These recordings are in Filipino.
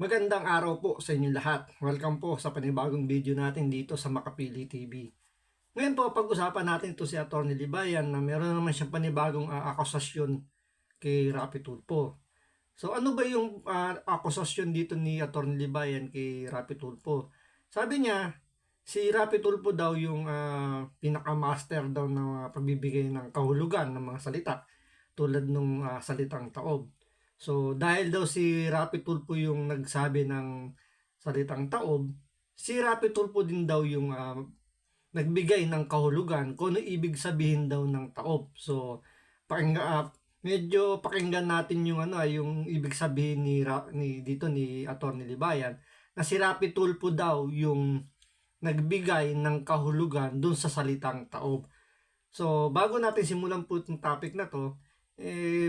Magandang araw po sa inyong lahat. Welcome po sa panibagong video natin dito sa Makapili TV. Ngayon po, pag-usapan natin ito si Atty. Libayan na meron naman siyang panibagong akusasyon kay Rapi Tulfo. So ano ba yung akusasyon dito ni Atty. Libayan kay Rapi Tulfo? Sabi niya, si Rapi Tulfo daw yung pinaka-master daw ng pagbibigay ng kahulugan ng mga salita tulad ng salitang taob. So, dahil daw si Rapi Tulfo yung nagsabi ng salitang taob, si Rapi Tulfo din daw yung nagbigay ng kahulugan kung ano ibig sabihin daw ng taob. So, medyo pakinggan natin yung yung ibig sabihin ni Atty. Libayan na si Rapi Tulfo daw yung nagbigay ng kahulugan dun sa salitang taob. So, bago natin simulan po itong topic na to,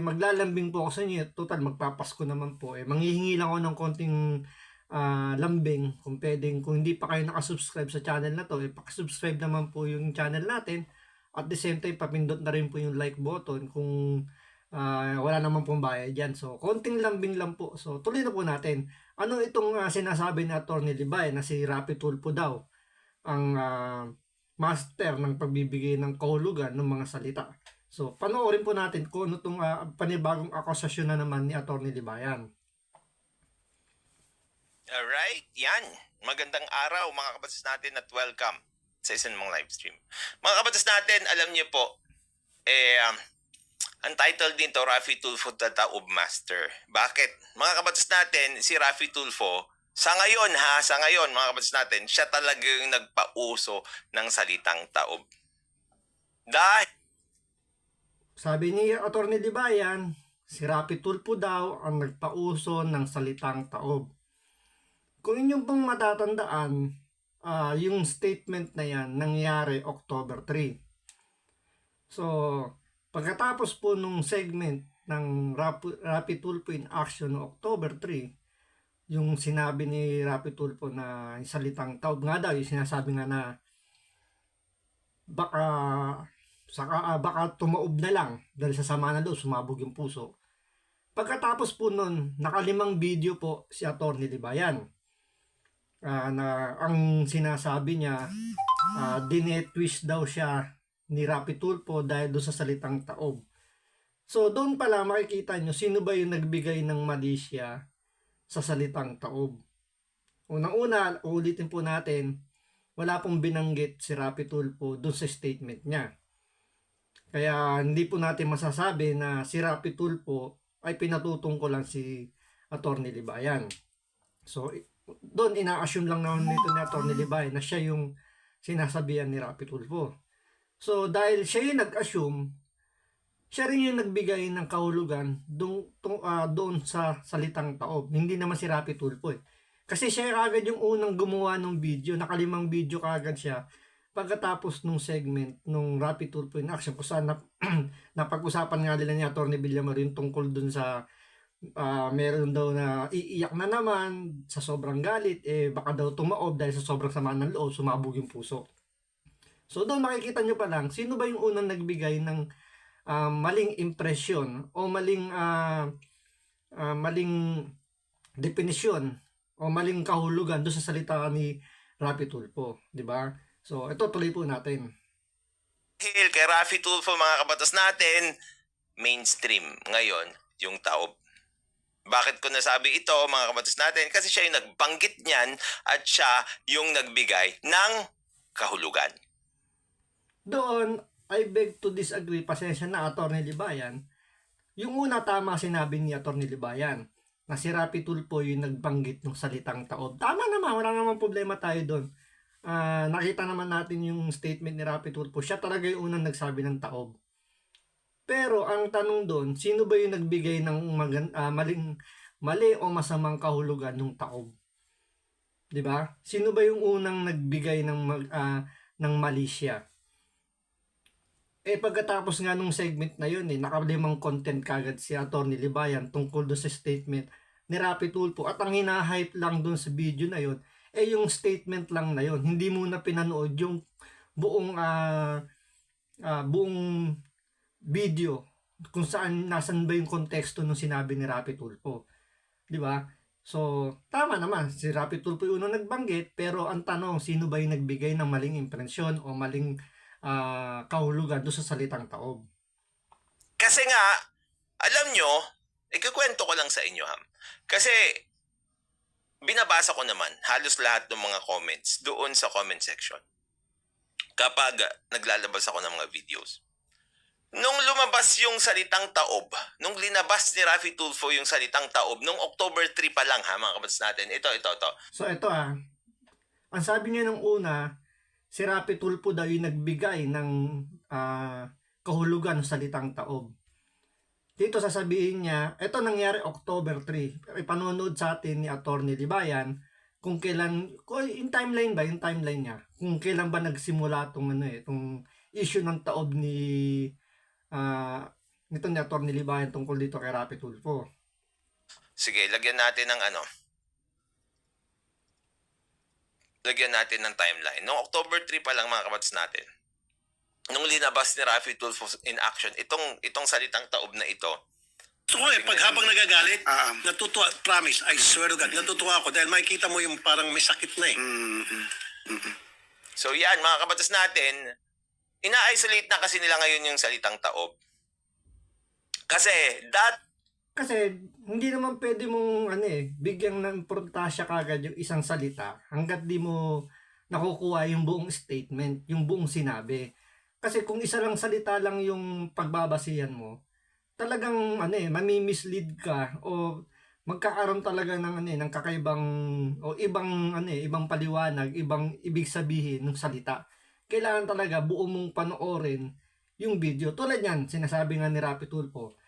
maglalambing po ako sa inyo. Total, magpapasko naman po. Manghihingi lang ako ng konting lambing. Kung pwedeng, kung hindi pa kayo nakasubscribe sa channel na to, pakisubscribe naman po yung channel natin. At the same time, papindot na rin po yung like button kung wala naman pong bayad dyan. So, konting lambing lang po. So, tuloy na po natin. Ano itong sinasabi ni Atty. Libay na si Rapi Tulfo daw ang master ng pagbibigay ng kahulugan ng mga salita. So, panoorin po natin kung ano itong panibagong akusasyon na naman ni Atty. Libayan. Alright, yan. Magandang araw mga kabatas natin at welcome sa isang mong live stream. Mga kabatas natin, alam niyo po, ang title dito, Rapi Tulfo the Taob Master. Bakit? Mga kabatas natin, si Rapi Tulfo, sa ngayon mga kabatas natin, siya talaga yung nagpauso ng salitang taob. Dahil Sabi ni Atty. Libayan, si Rapi Tulfo daw ang nagpauso ng salitang taob. Kung inyong pong matatandaan, yung statement na yan nangyari October 3. So, pagkatapos po nung segment ng Rapi Tulfo in Action no October 3, yung sinabi ni Rapi Tulfo na yung salitang taob nga daw, yung sinasabi nga na baka tumaob na lang dahil sa sama na daw, sumabog yung puso. Pagkatapos po nun, nakalimang video po si Atty. Libayan na ang sinasabi niya, dinetwist daw siya ni Rapi Tulfo dahil doon sa salitang taob. So doon pala makikita nyo sino ba yung nagbigay ng mali siya sa salitang taob. Unang-una, ulitin po natin, wala pong binanggit si Rapi Tulfo doon sa statement niya. Kaya hindi po natin masasabi na si Rapi Tulfo ay pinatutungkol lang si Atty. Libayan. So, doon ina-assume lang naman nito ni Atty. Libayan na siya yung sinasabihan ni Rapi Tulfo. So, dahil siya yung nag-assume, siya rin yung nagbigay ng kahulugan doon sa salitang taob. Hindi naman si Rapi Tulfo eh. Kasi siya kagad yung unang gumawa ng video, nakalimang video kagad siya pagkatapos nung segment nung Rapi Tulfo in Action kung saan napag-usapan nga nila ni Atty. Villamar yung tungkol dun sa meron daw na iiyak na naman sa sobrang galit, baka daw tumaob dahil sa sobrang sama ng loob, sumabog yung puso. So doon makikita nyo pa lang sino ba yung unang nagbigay ng maling impresyon o maling definisyon o maling kahulugan doon sa salita ni Rapi Tulfo, di ba? So, ito tuloy po natin. dahil kay Rapi Tulfo mga kabatas natin, mainstream ngayon yung taob. Bakit ko nasabi ito mga kabatas natin? Kasi siya yung nagbanggit niyan at siya yung nagbigay ng kahulugan. Doon, I beg to disagree, pasensya na Atty. Libayan. Yung una tama sinabi ni Atty. Libayan na si Rapi Tulfo yung nagbanggit ng salitang taob. Tama naman, wala namang problema tayo doon. Nakita naman natin yung statement ni Rapi Tulfo. Siya talaga yung unang nagsabi ng taob. Pero ang tanong doon, sino ba yung nagbigay ng mali o masamang kahulugan ng taob? 'Di ba? Sino ba yung unang nagbigay ng mali siya? Pagkatapos nga nung segment na yun, nakalimang content kagad si Atty. Libayan tungkol doon sa statement ni Rapi Tulfo. At ang hinahype lang doon sa video na yun, yung statement lang na yun. Hindi mo na pinanood yung buong video kung saan nasan ba yung konteksto nung sinabi ni Rapi Tulfo. 'Di ba? So, tama naman, si Rapi Tulfo yung unang nagbanggit, pero ang tanong, sino ba yung nagbigay ng maling impresyon o maling kahulugan doon sa salitang taob? Kasi nga, alam nyo, ikukwento ko lang sa inyo, ha. Kasi, binabasa ko naman halos lahat ng mga comments doon sa comment section kapag naglalabas ako ng mga videos. Nung lumabas yung salitang taob, nung linabas ni Rafi Tulfo yung salitang taob, nung October 3 pa lang ha mga kapatid natin, ito. So, ito ang sabi niya nung una, si Rapi Tulfo daw yung nagbigay ng kahulugan ng salitang taob. Dito sasabihin niya, ito nangyari October 3. Ipanonood sa atin ni Atty. Libayan kung kailan, yung timeline niya, kung kailan ba nagsimula itong issue ng taob nito ni Atty. Libayan tungkol dito kay Rapi Tulfo. Sige, lagyan natin ng timeline. Noong October 3 pa lang mga kapatid natin, nung linabas ni Rafi Tulfo in action, itong salitang taob na ito. So pag habang nagagalit, natutuwa, promise, I swear to God, natutuwa ako dahil makikita mo yung parang may sakit na eh. So yan, mga kapatid natin, ina-isolate na kasi nila ngayon yung salitang taob. Kasi hindi naman pwede mong bigyan ng importansya kagad yung isang salita hanggat di mo nakukuha yung buong statement, yung buong sinabi. Kasi kung isa lang salita lang yung pagbabasihan mo, talagang mamimislead ka o magkakaroon talaga ng kakaibang o ibang paliwanag, ibang ibig sabihin ng salita. Kailangan talaga buo mong panoorin yung video. Tulad yan, sinasabi nga ni Rapi Tulfo,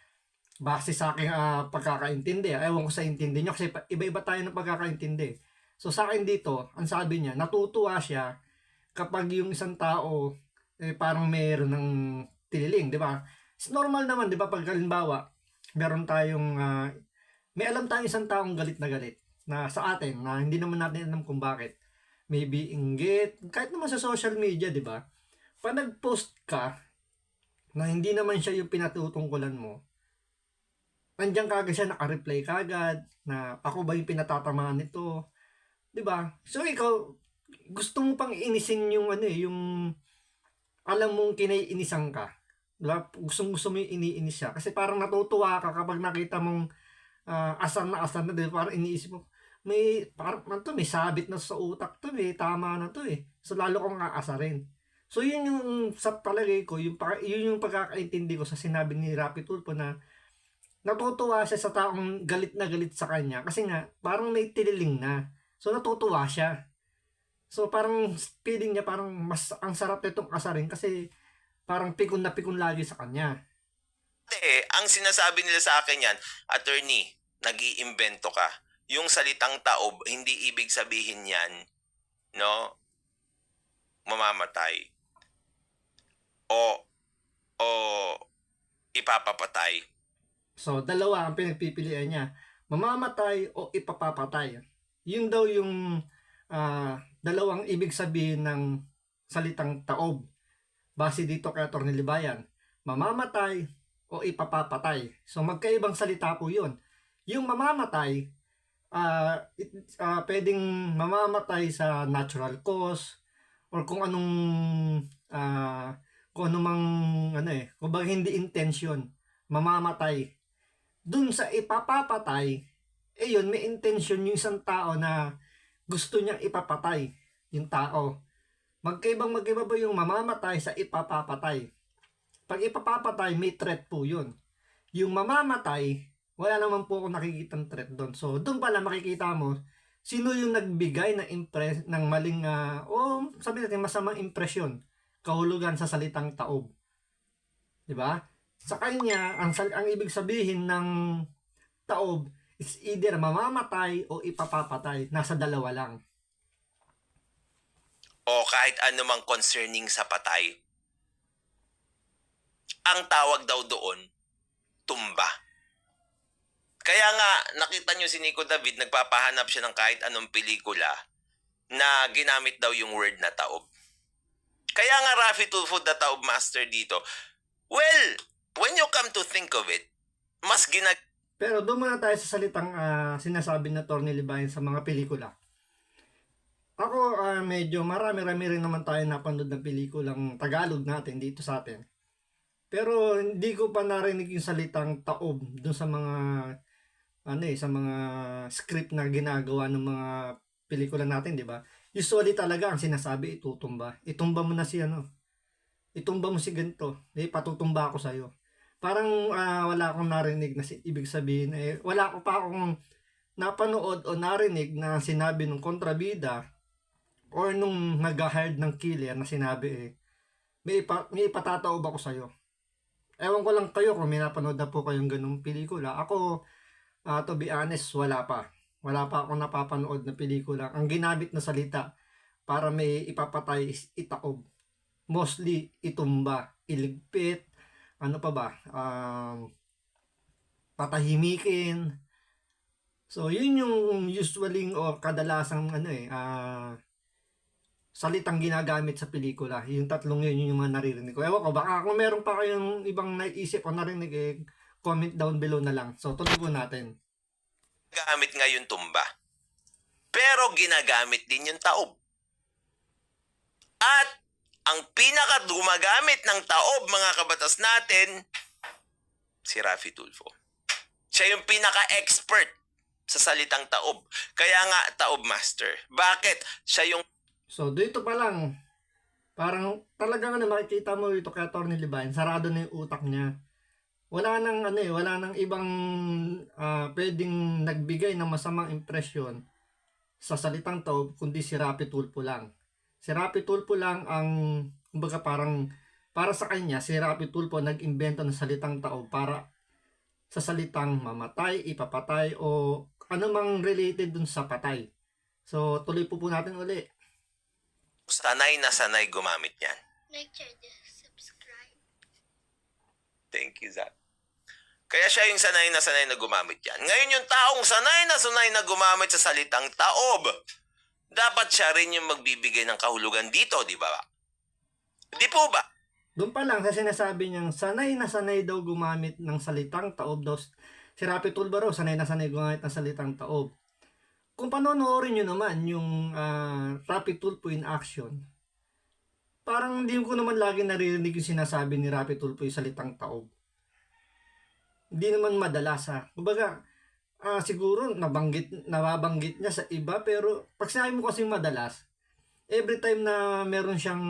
base sa aking pagkakaintindi. Ewan ko sa intindi nyo kasi iba-iba tayo ng pagkakaintindi. So sa akin dito, ang sabi niya, natutuwa siya kapag yung isang tao parang mayroon ng tililing, di ba? It's normal naman, di ba? Pag halimbawa, meron tayong, may alam tayong isang taong galit na sa atin, na hindi naman natin alam kung bakit. Maybe inggit, kahit naman sa social media, di ba? Pag nag-post ka, na hindi naman siya yung pinatutungkulan mo, nandiyan kagad siya, naka-reply kagad, na ako ba yung pinatatamaan nito, di ba? So ikaw, gusto mo pang inisin yung yung alam mong kinaiinisan ka. Diba? Gusto mo yung iniinis siya. Kasi parang natutuwa ka kapag nakita mong asar na, diba? Parang iniisip mo, parang may sabit na sa utak to tama na to So lalo kong aasarin. So yun yung sa palagay ko, yun yung pagkakaintindi ko sa sinabi ni Rapi Tulfo na natutuwa siya sa taong galit na galit sa kanya kasi nga parang may tililing na. So natutuwa siya. So parang feeling niya parang mas ang sarap nitong asarin kasi parang pikon na pikon lagi sa kanya. Ang sinasabi nila sa akin yan, attorney, nag-iimbento ka. Yung salitang taob, hindi ibig sabihin yan, no, mamamatay. O ipapapatay. So dalawa ang pinagpipilian niya. Mamamatay o ipapapatay. Yun daw yung dalawang ibig sabihin ng salitang taob. Base dito kay Atty. Libayan, mamamatay o ipapapatay. So magkaibang salita po yun. Yung mamamatay, pwedeng mamamatay sa natural cause or kung anong kung bang hindi intention, mamamatay. Dun sa ipapapatay, yun, may intention yung isang tao na gusto niyang ipapatay yung tao. Magkaiba ba yung mamamatay sa ipapapatay? Pag ipapapatay, may threat po yun. Yung mamamatay, wala naman po ako nakikitang threat doon. So, doon pala makikita mo, sino yung nagbigay ng maling, sabi natin, masamang impresyon, kahulugan sa salitang taob. Diba? Sa kanya, ang ibig sabihin ng taob, is either mamamatay o ipapapatay. Nasa dalawa lang. O kahit anumang concerning sa patay. Ang tawag daw doon, tumba. Kaya nga, nakita nyo si Nico David, nagpapahanap siya ng kahit anong pelikula na ginamit daw yung word na taob. Kaya nga Rafi Tulfo, the taob master dito. Well, when you come to think of it, mas Pero doon muna tayo sa salitang sinasabi na Atty. Libayan sa mga pelikula. Ako, medyo marami-rami rin naman tayo napanood ng pelikulang Tagalog natin dito sa atin. Pero hindi ko pa narinig yung salitang taob doon sa mga sa mga script na ginagawa ng mga pelikula natin, di ba? Usually talaga ang sinasabi itutumba. Itumba mo na si itumba mo si ganito. Patutumba ako sa iyo. Parang wala akong narinig na ibig sabihin wala ko pa akong napanood o narinig na sinabi ng kontrabida or nung nag-hired ng killer na sinabi may ipatataob ako sa iyo. Ewan ko lang kayo kung may napanood na po kayong ganung pelikula. Ako, to be honest, wala pa. Wala pa akong napapanood na pelikula. Ang ginamit na salita para may ipapatay is itaob. Mostly, itumba, iligpit, ano pa ba, patahimikin. So, yun yung usually o kadalasang salitang ginagamit sa pelikula. Yung tatlong yun yung mga naririnig ko. Ewan ko, baka kung meron pa kayong ibang naisip o narinig, comment down below na lang. So, tuloy po natin. Gamit ngayon tumba. Pero ginagamit din yung taob. At ang pinaka gumagamit ng taob, mga kabatas natin, si Raffy Tulfo. Siya yung pinaka-expert sa salitang taob. Kaya nga, taob master. Bakit? Siya yung So, dito pa lang, parang talagang makikita mo dito kay Atty. Libayan, sarado na yung utak niya. Wala nang ibang pwedeng nagbigay ng masamang impresyon sa salitang taob, kundi si Raffy Tulfo lang. Si Raffy Tulfo lang ang, kumbaga parang, para sa kanya, si Raffy Tulfo nag-imbento ng salitang taob para sa salitang mamatay, ipapatay, o anumang related dun sa patay. So, tuloy po natin uli. sanay na sanay gumamit yan. Like, share, subscribe. Thank you, Zach. Kaya siya yung sanay na gumamit yan. Ngayon yung taong sanay na gumamit sa salitang taob, dapat siya rin yung magbibigay ng kahulugan dito, di ba? Di po ba? Doon pa lang sa sinasabi niyang sanay na sanay daw gumamit ng salitang taob daw. Si Raffy Tulfo raw sanay na sanay gumamit ng salitang taob. Kung panonoorin nyo naman yung Raffy Tulfo in action, parang hindi ko naman lagi naririnig yung sinasabi ni Raffy Tulfo yung salitang taob. Hindi naman madalas Kumbaga, siguro nababanggit niya sa iba, pero pag sinabi mo kasi madalas, every time na meron siyang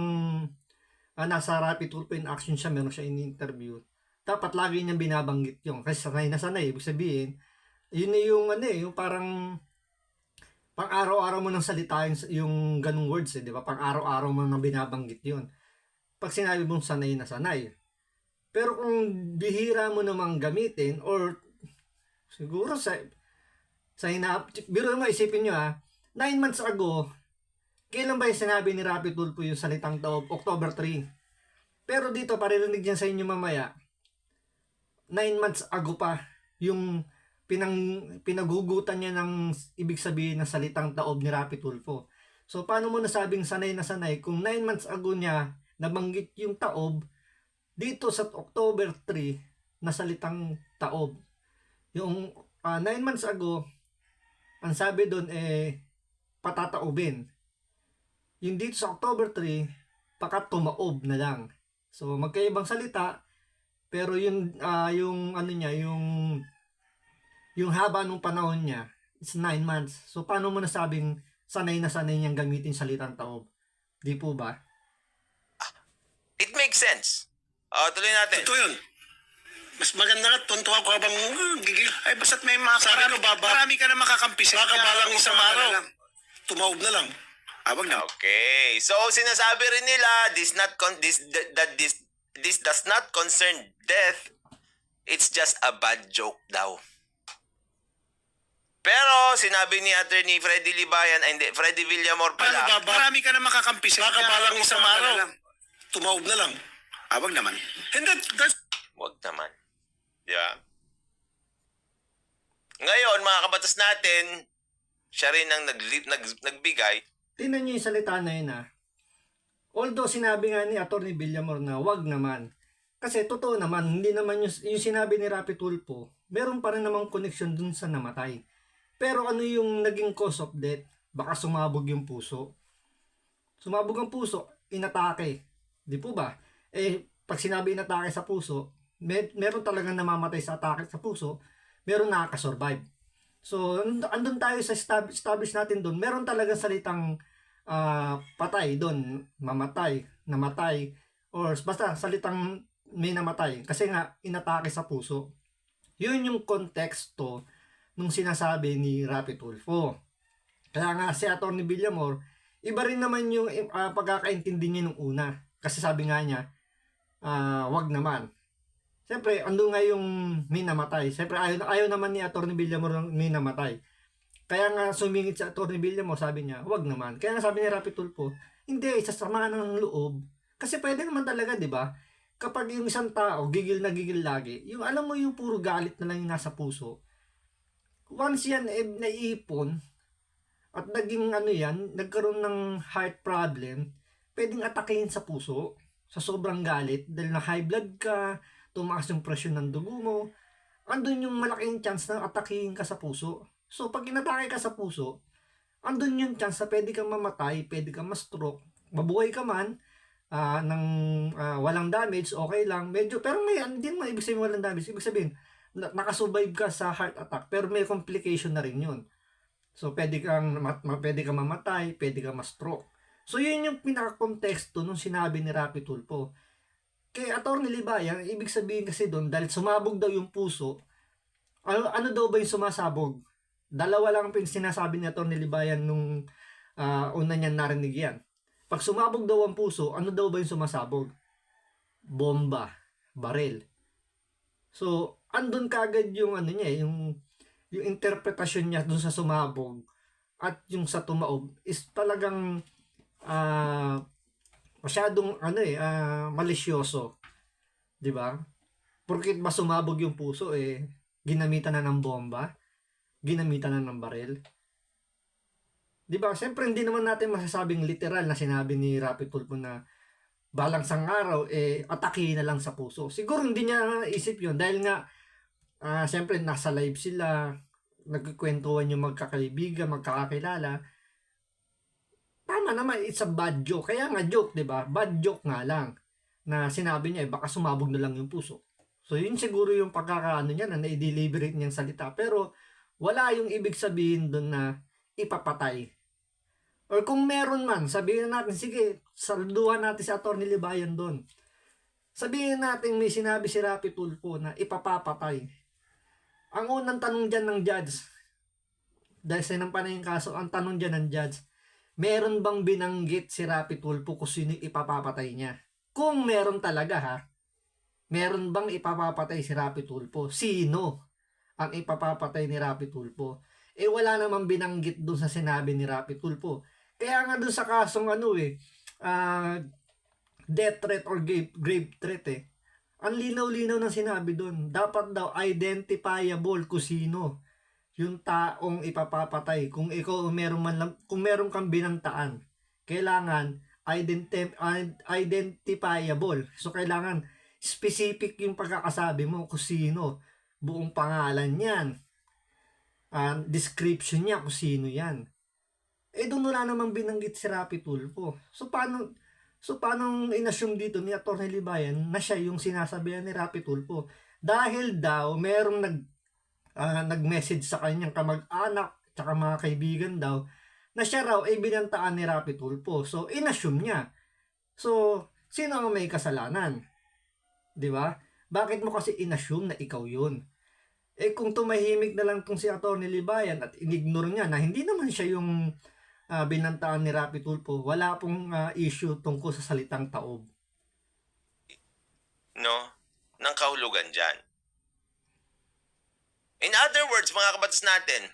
nasa Raffy Tulfo in action siya, meron siya in-interview, dapat lagi niyang binabanggit yung kasi sanay na sanay. Ibig sabihin, yun na yung yung parang pang araw-araw mo nang salitain yung ganung words di ba? Pang araw-araw mo nang binabanggit yun. Pag sinabi mong sanay na sanay. Pero kung bihira mo namang gamitin or siguro biro mo isipin nyo 9 months ago, kailan ba yung sinabi ni Raffy Tulfo yung salitang taob? October 3. Pero dito, paririnig yan sa inyo mamaya, 9 months ago pa yung pinagugutan niya ng ibig sabihin ng salitang taob ni Raffy Tulfo. So, paano mo nasabing sanay na sanay kung 9 months ago niya nabanggit yung taob dito sa October 3 na salitang taob. Yung 9 months ago, ang sabi doon patataobin. Yung dito sa October 3, pakatumaob na lang. So, magkaibang salita, pero yung yung haba ng panahon niya is 9 months. So, paano mo nasabing sanay na sanay niyang gamitin salitang taob? Di po ba? It makes sense. Tuloy natin. Ito yun. Mas maganda nga, tonto ako habang gigil. Ay, basta't may mga Sabi ko, marami ka na makakampi. Baka balang isang araw, tumaob na lang. Wag na. Okay. So, sinasabi rin nila, this does not concern death. It's just a bad joke daw. Pero, sinabi ni Attorney Freddy Libayan, Freddy Villamor pala, Marami ka na makakampi. Baka balang isang araw, tumaob na lang. Wag naman. Hindi, that's wag naman. Yeah. Ngayon, mga kabatas natin, siya rin ang nagbigay. Tingnan niyo yung salita na yun Although sinabi nga ni Atty. Villamor na wag naman. Kasi totoo naman, hindi naman yung sinabi ni Raffy Tulfo, meron pa rin namang connection dun sa namatay. Pero ano yung naging cause of death? Baka sumabog yung puso. Sumabog ang puso, inatake. Di po ba? Pag sinabi inatake sa puso, meron talagang namamatay sa atake sa puso, meron nakaka-survive. So, andun tayo sa establish natin doon. Meron talagang salitang patay doon, mamatay, namatay, or basta salitang may namatay. Kasi nga, inatake sa puso. Yun yung konteksto nung sinasabi ni Rapi Tulfo. Kaya nga si Atty. Villamor, iba rin naman yung pagkakaintindi niya nung una. Kasi sabi nga niya, wag naman. Siyempre, ando nga yung may namatay. Siyempre, ayaw naman ni Atty. Villamor ng may namatay. Kaya nga sumingit si Atty. Villamor, sabi niya, wag naman. Kaya nga sabi ni Rapi Tulfo, hindi, sasama ng loob. Kasi pwede naman talaga, di ba? Kapag yung isang tao, gigil na gigil lagi, yung alam mo yung puro galit na lang yung nasa puso, once yan naiipon, at naging nagkaroon ng heart problem, pwedeng atakehin sa puso, sa sobrang galit, dahil na high blood ka, tumaas yung presyon ng dugo mo, andun yung malaking chance na atakehin ka sa puso. So, pag inatake ka sa puso, andun yung chance na pwede kang mamatay, pwede kang ma-stroke, mabuhay ka man, walang damage, okay lang, medyo, pero may, hindi naman ibig sabihin walang damage, ibig sabihin, nakasurvive ka sa heart attack, pero may complication na rin yun. So, pwede kang mamatay, pwede kang ma-stroke. So, yun yung pinaka-konteksto nung sinabi ni Rapi Tulfo. Kay Atty. Libayan, ibig sabihin kasi doon, dahil sumabog daw yung puso, ano daw ba yung sumasabog? Dalawa lang yung sinasabi ni Atty. Libayan nung una niyan narinig yan. Pag sumabog daw ang puso, ano daw ba yung sumasabog? Bomba, baril. So, andun kagad yung yung interpretasyon niya dun sa sumabog at yung sa tumaob is talagang masyadong malisyoso, 'di ba? Porket ba sumabog yung puso ginamitan na ng bomba, ginamitan na ng baril. 'Di ba? Siyempre hindi naman natin masasabing literal na sinabi ni Rapi Tulfo na balang sang araw atake na lang sa puso. Siguro hindi niya naisip 'yon dahil nga siyempre nasa live sila, nagkukwentuhan yung magkakaibigan, magkakakilala. Tama naman, it's a bad joke. Kaya nga joke, 'di ba? Bad joke nga lang na sinabi niya baka sumabog na lang yung puso. So yun siguro yung pagkakaano niya na i-deliberate niyang salita, pero wala yung ibig sabihin doon na ipapatay. Or kung meron man, sabihin natin, sige, salduhan natin si Atty. Libayan doon. Sabihin natin may sinabi si Rapi Tulfo na ipapapatay. Ang unang tanong dyan ng judge, dahil sinampa na yung kaso, ang tanong dyan ng judge, meron bang binanggit si Rapi Tulfo kung sino ipapapatay niya? Kung meron talaga meron bang ipapapatay si Rapi Tulfo? Sino ang ipapapatay ni Rapi Tulfo? Wala namang binanggit dun sa sinabi ni Rapi Tulfo. Kaya nga dun sa kasong death threat or grave threat ang linaw-linaw ng sinabi doon. Dapat daw identifiable kung sino yung taong ipapapatay. Kung ikaw kung meron kang binantaan, kailangan identifiable. So kailangan specific yung pagkakasabi mo kung sino, buong pangalan niyan, description niya kung sino yan. Doon wala namang binanggit si Rapi Tulfo. So paano inassume dito ni Atty. Libayan na siya yung sinasabihan ni Rapi Tulfo? Dahil daw merong nag-message sa kanyang kamag-anak tsaka mga kaibigan daw na siya raw ay binantaan ni Rapi Tulfo. So inassume niya. So sino ang may kasalanan? 'Di ba? Bakit mo kasi inassume na ikaw yun? Kung tumahimik na lang kung si Atty. Libayan at inignore niya na hindi naman siya yung binantaan ni Rapi Tulfo, wala pong issue tungkol sa salitang taob. No? Ng kahulugan dyan. In other words, mga kabatas natin,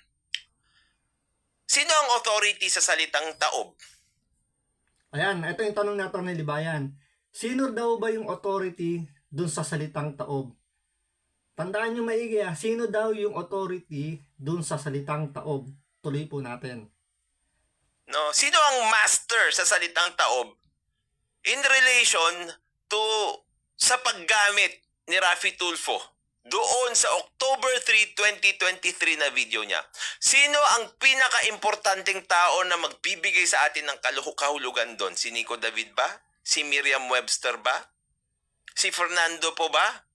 sino ang authority sa salitang taob? Ayan, ito yung tanong natin ni Libayan. Sino daw ba yung authority dun sa salitang taob? Tandaan nyo maigi sino daw yung authority dun sa salitang taob? Tuloy po natin. No, sino ang master sa salitang taob in relation to sa paggamit ni Rapi Tulfo doon sa October 3, 2023 na video niya. Sino ang pinaka-importanting tao na magbibigay sa atin ng kahulugan doon? Si Nico David ba? Si Miriam Webster ba? Si Fernando po ba?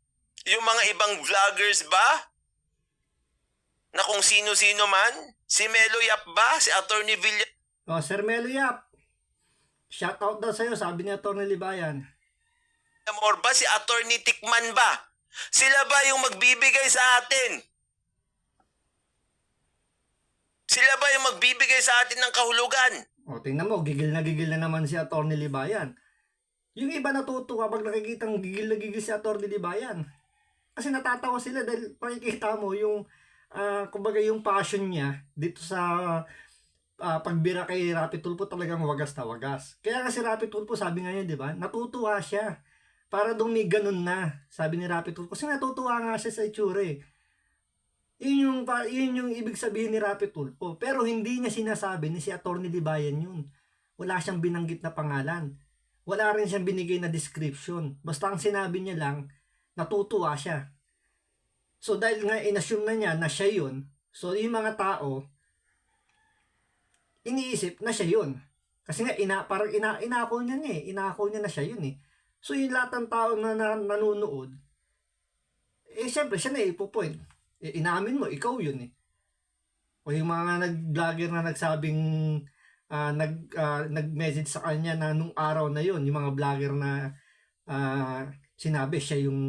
Yung mga ibang vloggers ba? Na kung sino-sino man? Si Melo Yap ba? Si Attorney Villa? O, Sir Melo Yap, shoutout daw sa'yo, sabi ni Atty. Libayan. Or ba si Attorney Tikman ba? Sila ba yung magbibigay sa atin? Sila ba yung magbibigay sa atin ng kahulugan? O, tingnan mo, gigil na naman si Atty. Libayan. Yung iba natutuwa pag nakikitang gigil na gigil si Atty. Libayan. Kasi natatawa sila dahil pakikita mo yung, kumbaga yung passion niya dito sa pagbira kay Rapi Tulfo talagang wagas na wagas. Kaya kasi Rapi Tulfo, sabi nga niya, di ba, natutuwa siya. Para daw may ganun na, sabi ni Rapi Tulfo. Kasi natutuwa nga siya sa itsura eh. Yun yung ibig sabihin ni Rapi Tulfo. Pero hindi niya sinasabi ni si Atty. Libayan yun. Wala siyang binanggit na pangalan. Wala rin siyang binigay na description. Basta ang sinabi niya lang, natutuwa siya. So dahil nga inassume na niya na siya yun, so yung mga tao, iniisip na siya yun. Kasi nga, parang inako niya na siya yun eh. So yung lahat ng tao na nanonood, syempre siya na ipo-point. Inamin mo, ikaw yun eh. O yung mga nag-vlogger na nagsabing, nag-message sa kanya na nung araw na yun, yung mga vlogger na sinabi siya yung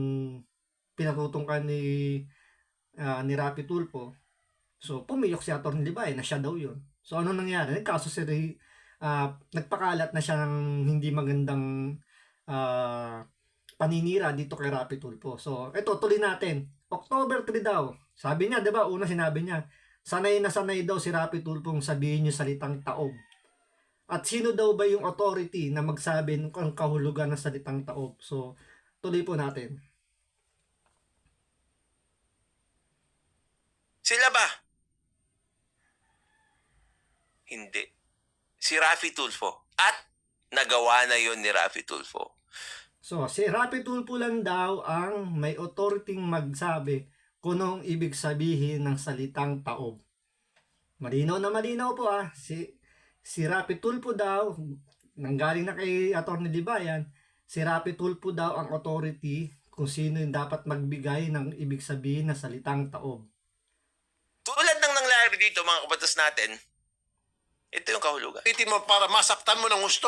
pinatutungkan ni Rapi Tulfo. So pumiyok si Atty. Libayan na siya daw yun. So ano nangyari? Nagkaso nagpakalat na siya ng hindi magandang paninira dito kay Rapi Tulfo. So ito, tuloy natin. October 3 daw. Sabi niya, 'di ba? Una sinabi niya, sanay na sanay daw si Rapi Tulfo sabihin yung salitang taob. At sino daw ba yung authority na magsabi ng kahulugan ng salitang taob? So tuloy po natin. Sila ba? Hindi. Si Rafi Tulfo. At nagawa na yon ni Rafi Tulfo. So, si Rapi Tulfo lang daw ang may authority magsabi kung anong ibig sabihin ng salitang taob. Malinaw na malinaw po Si Rapi Tulfo daw, nanggaling na kay Atty. Libayan, si Rapi Tulfo daw ang authority kung sino yung dapat magbigay ng ibig sabihin ng salitang taob. Tulad ng nangyari dito mga kabatas natin, ito yung kahulugan. Itin mo para masaktan mo ng gusto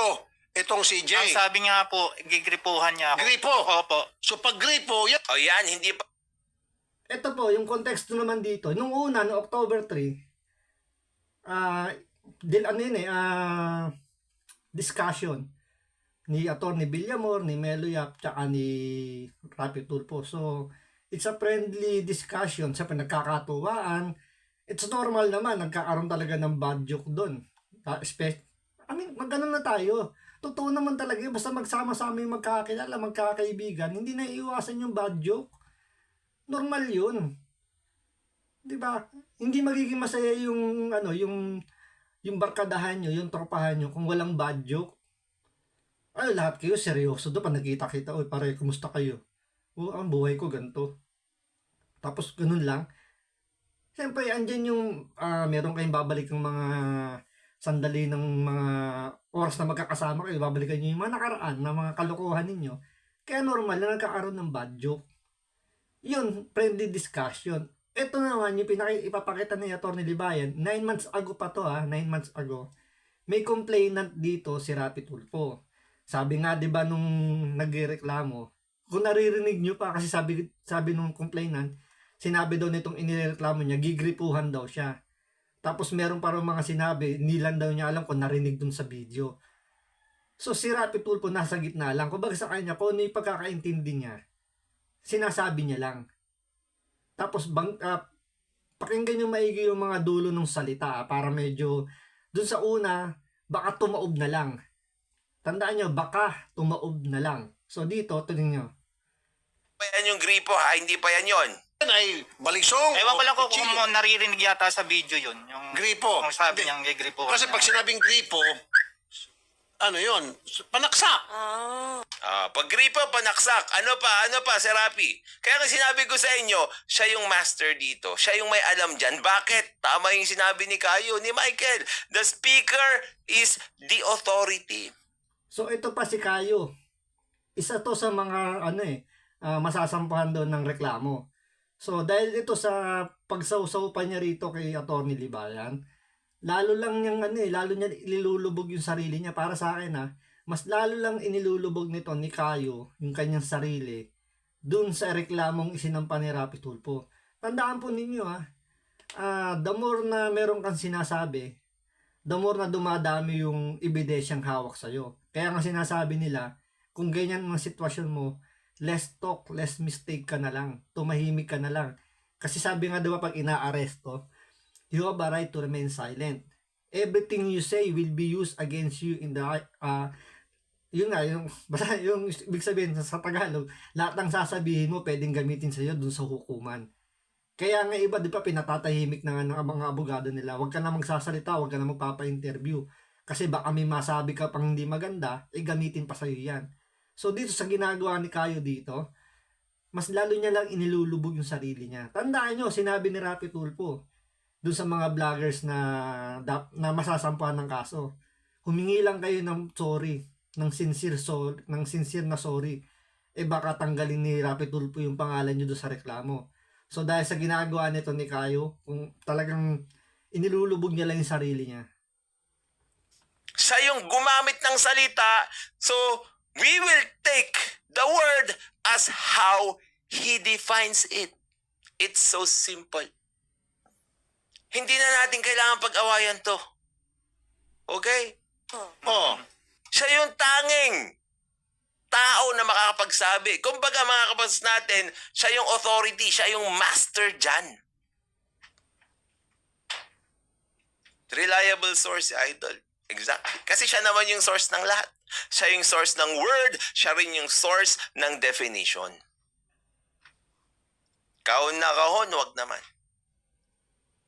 itong si Jay. Ang sabi nga po, gigripuhan niya ako. Gripo. Opo. So pag gripo, yan. O yan, hindi pa. Ito po, yung konteksto naman dito. Nung una, no October 3, discussion ni Atty. Villamor, ni Melo Yap, tsaka ni Rapi Tulfo. So, it's a friendly discussion. Sa pinagkakatuwaan, it's normal naman, nagkakaroon talaga ng bad joke doon. Magganon na tayo. Totoo naman talaga, basta magsama-sama yung magkakilala, magkakaibigan, hindi na iiwasan yung bad joke. Normal yun. 'Di ba? Hindi magiging masaya yung yung barkadahan nyo, yung tropahan nyo kung walang bad joke. Ay, lahat kayo seryoso do pag nagkita-kita, oy, pare, kumusta kayo? O, ang buhay ko ganito. Tapos ganun lang. Siyempre, andyan yung meron kayong babalik ng mga sandali ng mga oras na magkakasama kayo, babalikan nyo yung mga nakaraan na mga kalokohan ninyo. Kaya normal na nagkakaroon ng bad joke. Yun, friendly discussion. Ito naman yung ipapakita ni Atty. Libayan, 9 months ago pa to 9 months ago, may complainant dito si Rapi Tulfo. Sabi nga 'di ba nung nagrereklamo, kung naririnig nyo pa kasi sabi nung complainant, sinabi daw nitong inireklamo niya, gigripuhan daw siya. Tapos meron pa rin mga sinabi, nilan daw niya alam kung narinig dun sa video. So si Rapi Tulfo nasa gitna lang. Kumbaga sa kanya, kung ano yung pagkakaintindi niya, sinasabi niya lang. Tapos pakinggan yung maigi yung mga dulo ng salita para medyo dun sa una, baka tumaob na lang. Tandaan nyo, baka tumaob na lang. So dito, tuloy nyo. Pa yan yung gripo ha, hindi pa yan yon. Yan ay balisong. Ewan ko lang o kung kutsilyo. naririnig yata sa video yun. Yung Gripo. Yung sabi Hindi. niyang gigripuhan. Kasi pag sinabing gripo, ano yon? Panaksak. Paggripa, panaksak. Ano pa, Serapi? Kaya nga sinabi ko sa inyo, siya yung master dito. Siya yung may alam dyan. Bakit? Tama yung sinabi ni Kayo, ni Michael. The speaker is the authority. So ito pa si Kayo. Isa to sa mga masasampahan doon ng reklamo. So dahil ito sa pagsawsaw pa niya rito kay Atty. Libayan, lalo niya ilulubog yung sarili niya. Para sa akin mas lalo lang inilulubog nito ni Kayo yung kanyang sarili dun sa reklamong isinampa ni Rapi Tulfo. Tandaan po ninyo the more na meron kang sinasabi, the more na dumadami yung ebidensyang hawak sa'yo. Kaya nga sinasabi nila, kung ganyan ang sitwasyon mo, less talk, less mistake ka na lang. Tumahimik ka na lang. Kasi sabi nga diba pag inaaresto, you have a right to remain silent. Everything you say will be used against you in the basta yung ibig sabihin sa Tagalog, lahat ng sasabihin mo pwedeng gamitin sa iyo dun sa hukuman. Kaya nga iba, di ba, pinatatahimik na ng mga abogado nila. Huwag ka na magsasalita, huwag ka na magpapa-interview. Kasi baka may masabi ka pang hindi maganda, gamitin pa sa'yo yan. So dito sa ginagawa ni Kayo dito, mas lalo niya lang inilulubog yung sarili niya. Tandaan nyo, sinabi ni Rapi Tulfo, dun sa mga vloggers na masasampahan ng kaso, humingi lang kayo ng sorry, ng sincere na sorry. Baka tanggalin ni Rapi Tulfo yung pangalan nyo doon sa reklamo. So dahil sa ginagawa nito ni Kayo, kung talagang inilulubog niya lang yung sarili niya. Siya yung gumamit ng salita, so we will take the word as how he defines it. It's so simple. Hindi na natin kailangan pag-awayan to. Okay? Siya yung tanging tao na makakapagsabi. Kumbaga mga kapatid natin, siya yung authority, siya yung master dyan. Reliable source, idol. Exactly. Kasi siya naman yung source ng lahat. Siya yung source ng word, siya rin yung source ng definition. Kahon na kahon, wag naman.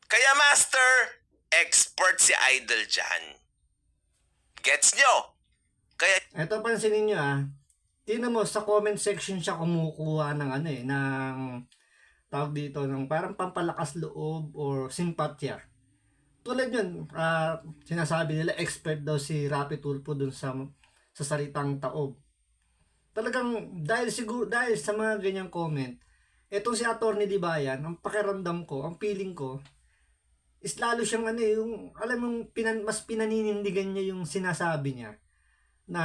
Kaya master, expert si idol dyan. Gets nyo? Kaya Eto, pansinin nyo tingnan mo, sa comment section siya kumukuha ng ng tawag dito, ng parang pampalakas loob or simpatya. Tulad yun, sinasabi nila expert daw si Rapi Tulfo dun sa salitang taob. Talagang dahil sa mga ganyang comment, etong si Atty. Libayan, ang pakiramdam ko, ang feeling ko, is lalo siyang yung, alam mong mas pinaninindigan niya yung sinasabi niya na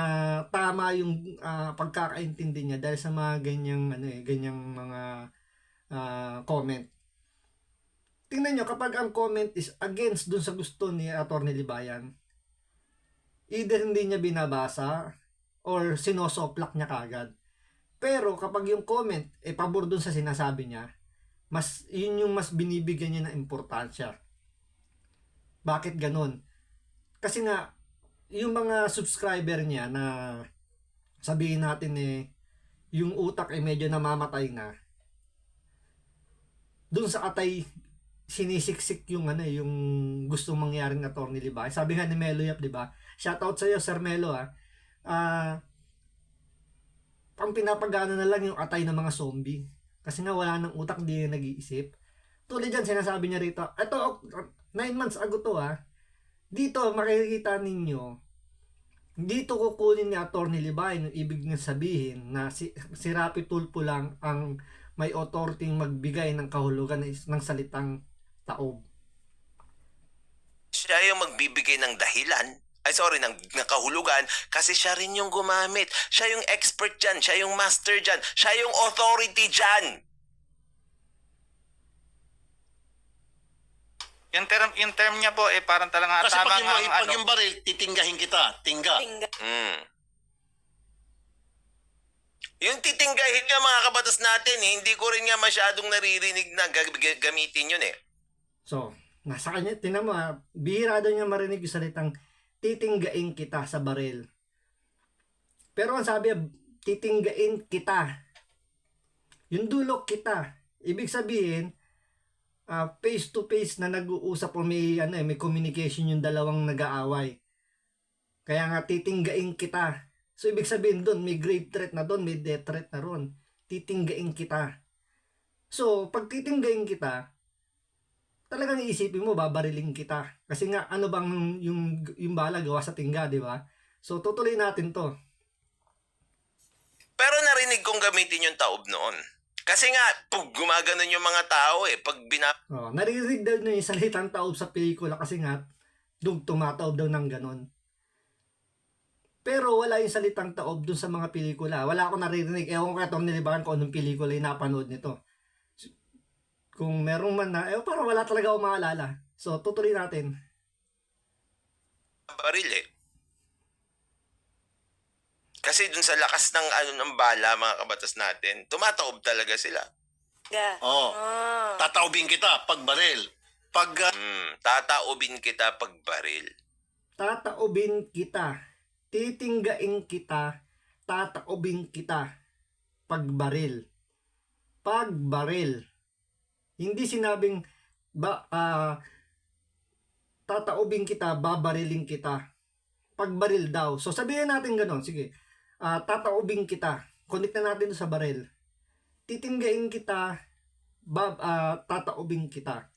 tama yung pagkakaintindi niya dahil sa mga ganyang mga comment. Tingnan nyo, kapag ang comment is against dun sa gusto ni Atty. Libayan, either hindi niya binabasa or sinosoplak niya kagad. Pero kapag yung comment pabor dun sa sinasabi niya, yun yung mas binibigyan niya ng importansya. Bakit ganun? Kasi nga, yung mga subscriber niya na sabihin natin yung utak medyo namamatay na, dun sa atay sinisiksik yung yung gusto mangyari ng Atty. Libayan. Sabi nga ni Melo Yap, di ba? Shoutout sa iyo, Sir Melo pang pinapagana na lang yung atay ng mga zombie. Kasi nga wala ng utak, hindi na nag-iisip. Tulad dyan, sinasabi niya rito, ito 9 months ago to dito makikita ninyo, dito kukunin ni Atty. Libayan yung ibig nga sabihin na si Rapi Tulfo lang ang may authority magbigay ng kahulugan ng salitang taob. siya yung magbibigay ng dahilan, ng kahulugan, kasi siya rin yung gumamit. Siya yung expert dyan, siya yung master dyan, siya yung authority dyan. Yung term niya po, parang talaga Kasi tama pag yung baril, titinggahin kita. Tingga. Yung titinggahin nga mga kabatas natin, hindi ko rin nga masyadong naririnig na gamitin yun So, nasa kanya, tinan mo bihira daw niya marinig yung salitang titinggain kita sa baril. Pero ang sabi, titinggain kita. Yung dulo kita. Ibig sabihin, face to face na nag-uusap o may communication yung dalawang nag-aaway. Kaya nga titinggain kita. So ibig sabihin doon, may grave threat na doon, may death threat na ron. Titinggain kita. So pag titinggain kita, talagang iisipin mo, babariling kita. Kasi nga, ano bang yung bala gawa sa tingga, di ba? So tutuloy natin to. Pero narinig kong gamitin yung taob noon. Kasi nga, pag gumaganon yung mga tao pag Oh, naririnig daw na yung salitang taob sa pelikula kasi nga, tumataob daw ng ganon. Pero wala yung salitang taob dun sa mga pelikula. Wala akong naririnig. Ewan ko itong nilibagan ko anong pelikula yung napanood nito. Kung meron man na, parang wala talaga akong maalala. So, tutuloy natin. baril Kasi dun sa lakas ng ng bala, mga kabatas natin, tumataob talaga sila. Oh. Tataubin kita pag baril. Pag Tataobin kita pag baril. Tataobin kita. Titinggain kita. Tataobin kita. Pagbaril. Pagbaril. Hindi sinabing tataobin kita, babariling kita. Pagbaril daw. So sabihin natin gano'n. Sige. Tataobin kita. Connect na natin sa baril. Titinggain kita, tataobin kita.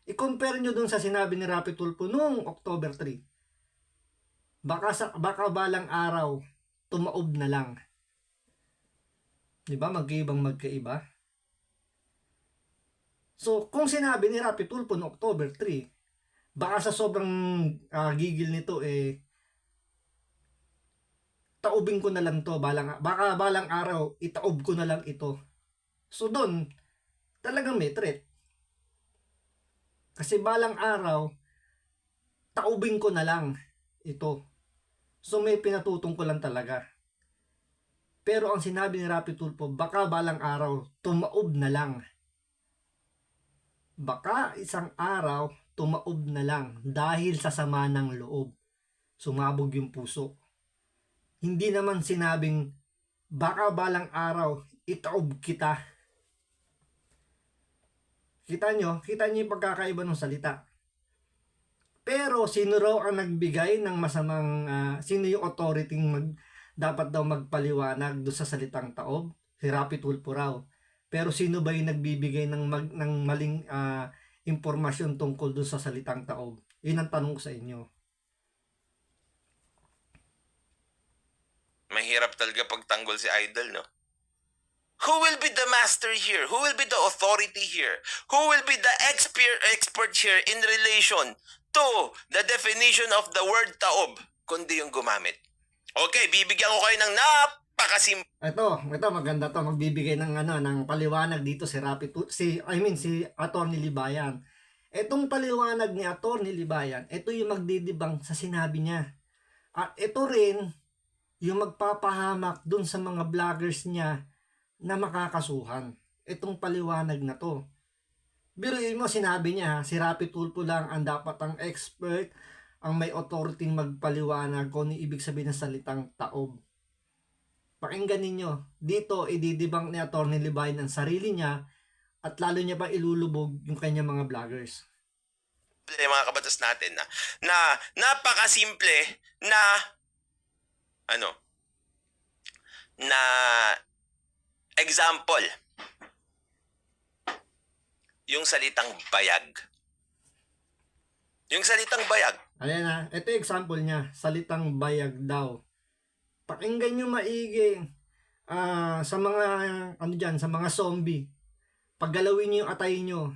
I-compare nyo dun sa sinabi ni Rapi Tulfo noong October 3. Baka balang araw, tumaob na lang. Diba? Magkaiba. So, kung sinabi ni Rapi Tulfo noong October 3, baka sa sobrang gigil nito taobin ko na lang to. Baka balang araw, itaob ko na lang ito. So, doon, talagang may threat. Kasi balang araw, taobin ko na lang ito. So may pinatutungkulan talaga. Pero ang sinabi ni Rapi Tulfo, baka balang araw, tumaob na lang. Baka isang araw, tumaob na lang dahil sa sama ng loob. Sumabog yung puso. Hindi naman sinabing, baka balang araw, itaob kita. Kita nyo yung pagkakaiba ng salita. Pero sino raw ang nagbigay ng masamang, sino yung authority dapat daw magpaliwanag doon sa salitang taob? Si Rapi Tulfo raw. Pero sino ba yung nagbibigay ng maling impormasyon tungkol doon sa salitang taob? Yun ang tanong ko sa inyo. Mahirap talaga pagtanggol si Idol, no? Who will be the master here? Who will be the authority here? Who will be the expert here in relation to the definition of the word taob, kundi yung gumamit? Okay, bibigyan ko kayo ng napakasimple. Ito maganda to, magbibigay ng ng paliwanag dito si si Atty. Libayan. Etong paliwanag ni Atty. Libayan, ito yung magdidibang sa sinabi niya. At ito rin yung magpapahamak dun sa mga vloggers niya na makakasuhan. Itong paliwanag na to. Biruin mo, sinabi niya, si Rapi Tulfo lang ang dapat ang expert, ang may authority magpaliwanag kung ano ibig sabihin ng salitang taob. Pakinggan ninyo, dito ididibang ni Atty. Libayan ang sarili niya at lalo niya pa ilulubog yung kanyang mga vloggers. Mga kabatas natin na napakasimple na example, yung salitang bayag. Yung salitang bayag. Ayan na, ito yung example niya, salitang bayag daw. Pakinggan nyo maigi sa mga, sa mga zombie. Paggalawin nyo yung atay nyo,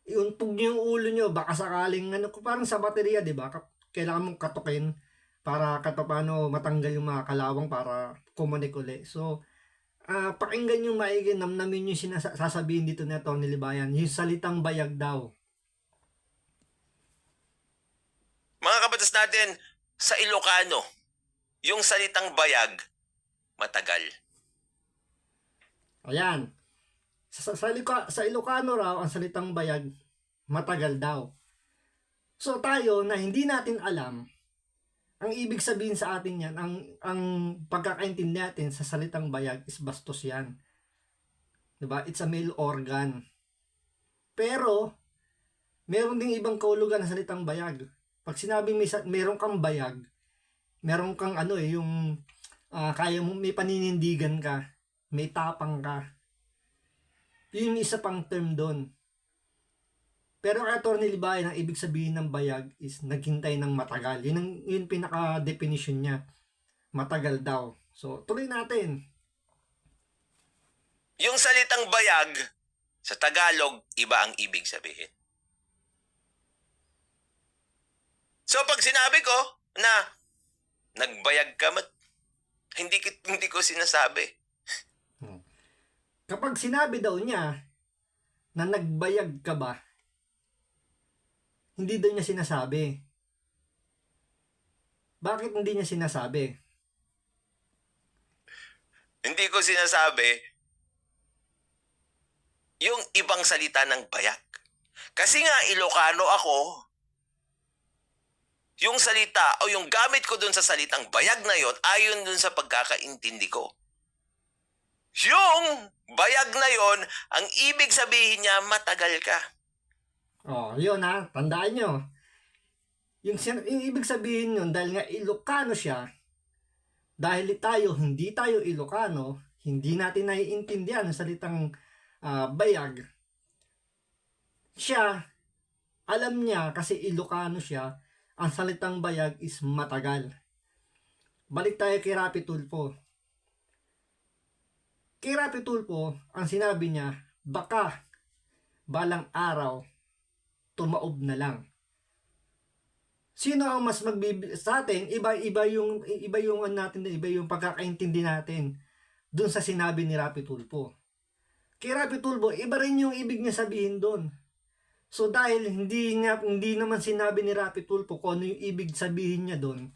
iuntog nyo yung ulo nyo, baka sakaling, parang sa baterya, di ba? Kailangan mong katukin para paano matanggal yung mga kalawang para kumunik uli. So, pakinggan nyo maigi, namnamin nyo yung sasabihin dito ni Atty. Libayan, yung salitang bayag daw. Mga kabatas natin, sa Ilocano, yung salitang bayag, matagal. Ayan. Sa Ilocano raw, ang salitang bayag, matagal daw. So tayo na hindi natin alam, ang ibig sabihin sa atin yan, ang pagkakaintindi natin sa salitang bayag is bastos yan. Diba? It's a male organ. Pero, meron ding ibang kahulugan na salitang bayag. Pag sinabing meron kang bayag, meron kang ano yung kaya mo, may paninindigan ka, may tapang ka. Yun yung isa pang term doon. Pero kay Atty. Libayan, ang ibig sabihin ng bayag is naghintay ng matagal. Yun pinaka-definition niya. Matagal daw. So, tuloy natin. Yung salitang bayag, sa Tagalog, iba ang ibig sabihin. So pag sinabi ko na nagbayag ka, hindi ko sinasabi. Kapag sinabi daw niya na nagbayag ka ba, hindi daw niya sinasabi. Bakit hindi niya sinasabi? Hindi ko sinasabi yung ibang salita ng bayag. Kasi nga Ilocano ako, yung salita o yung gamit ko dun sa salitang bayag na yon ayon dun sa pagkakaintindi ko. Yung bayag na yon, ang ibig sabihin niya matagal ka. Oh, yun ha, tandaan nyo. Yung ibig sabihin yun, dahil nga Ilocano siya, dahil hindi tayo Ilocano, hindi natin naiintindihan ang salitang bayag. Siya, alam niya kasi Ilocano siya, ang salitang bayag is matagal. Balik tayo kay Rapi Tulfo. Kay Rapi Tulfo, ang sinabi niya, baka balang araw, tumaob na lang. Sino ang mas sa atin, iba yung natin, iba yung pagkakaintindi natin dun sa sinabi ni Rapi Tulfo. Kay Rapi Tulfo, iba rin yung ibig niya sabihin doon. So dahil hindi naman sinabi ni Rapi Tulfo kung ano yung ibig sabihin niya doon,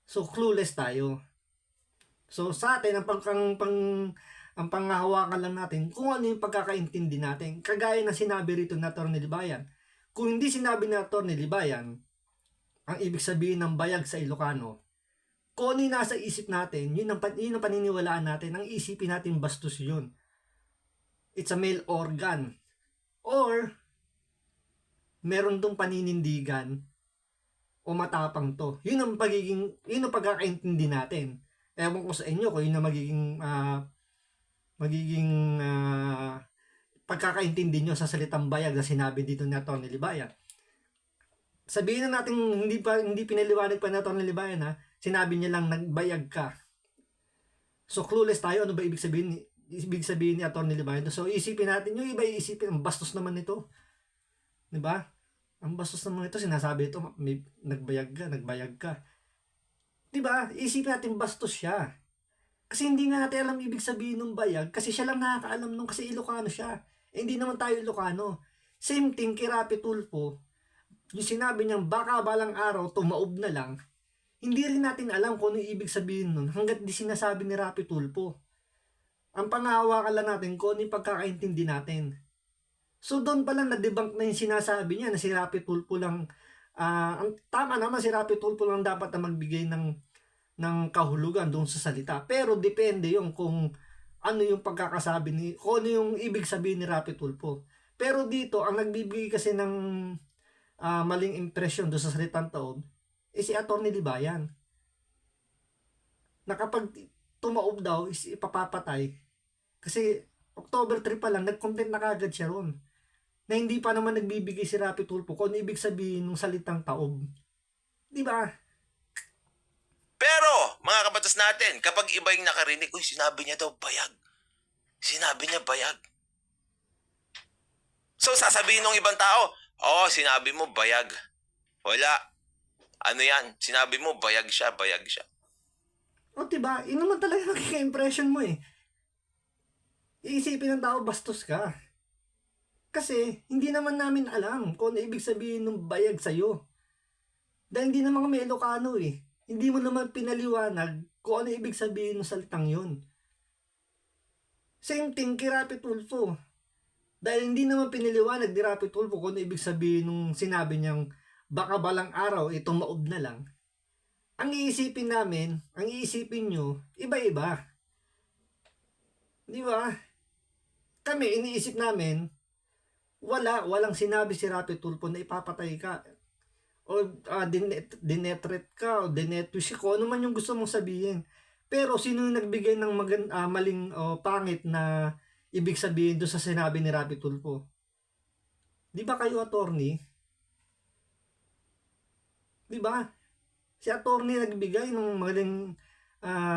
so clueless tayo. So sa atin, ang panghahawakan lang natin kung ano yung pagkakaintindi natin. Kagaya na sinabi rito na Atty. Libayan. Kung hindi sinabi ni Atty. Libayan, ang ibig sabihin ng bayag sa Ilocano, kung ano yung nasa isip natin, yun ang paniniwalaan natin, ang isipin natin bastos yun. It's a male organ. Or, meron tong paninindigan o matapang to. Yun ang pagkakaintindi natin. Ewan ko sa inyo kung yun ang magiging pagkakaintindi nyo sa salitang bayag na sinabi dito ni Atty. Libayan. Sabihin na natin hindi pinaliwanag pa ni Atty. Libayan ha. Sinabi niya lang nagbayag ka. So clueless tayo, ano ba ibig sabihin ni Atty. Libayan? So isipin natin, yung iba iisipin, ang bastos naman nito. 'Di ba? Ang bastos naman ito, sinasabi ito, may nagbayag ka. 'Di ba? Isipin natin bastos siya. Kasi hindi nga natin alam ibig sabihin ng bayag, kasi siya lang nakakaalam nung kasi Ilocano siya. Hindi naman tayo Ilocano. Same thing kay Rapi Tulfo. Yung sinabi niyang baka balang araw tumaob na lang, hindi rin natin alam kung ano yung ibig sabihin nun hanggat di sinasabi ni Rapi Tulfo. Ang panghahawakan lang natin kung ano yung pagkakaintindi natin. So doon pala na-debunk na yung sinasabi niya na si Rapi Tulfo lang, ang tama naman si Rapi Tulfo lang dapat na magbigay ng kahulugan doon sa salita. Pero depende yung kung ano yung pagkakasabi kung ano yung ibig sabihin ni Rapi Tulfo. Pero dito, ang nagbibigay kasi ng maling impression doon sa salitang taob, si Atty. Libayan. Na kapag tumaob daw, is ipapapatay. Kasi October 3 pa lang, nag-content na kagad siya ron. Na hindi pa naman nagbibigay si Rapi Tulfo kung ano ibig sabihin ng salitang taob. Di ba? Pero, mga kabatas natin, kapag iba yung nakarinig, uy, sinabi niya daw bayag. Sinabi niya bayag. So, sasabihin ng ibang tao, sinabi mo bayag. Wala. Ano yan? Sinabi mo bayag siya. O diba? Yun naman talaga nakika-impression mo eh. Iisipin ng tao, bastos ka. Kasi, hindi naman namin alam kung ano ibig sabihin ng bayag sa'yo. Dahil hindi naman kami Ilocano eh. Hindi mo naman pinaliwanag kung ano ibig sabihin ng salitang yun. Same thing kay Rapi Tulfo. Dahil hindi naman pinaliwanag ni Rapi Tulfo kung ano ibig sabihin nung sinabi niyang baka balang araw tumaob na lang. Ang iisipin namin, ang iisipin nyo, iba-iba. Di ba? Kami, iniisip namin, walang sinabi si Rapi Tulfo na ipapatay ka. o dinetret ka o dinetwish ka, ano man yung gusto mong sabihin. Pero sino yung nagbigay ng maling o pangit na ibig sabihin doon sa sinabi ni Rapi Tulfo? Di ba kayo attorney? Di ba? Si attorney nagbigay ng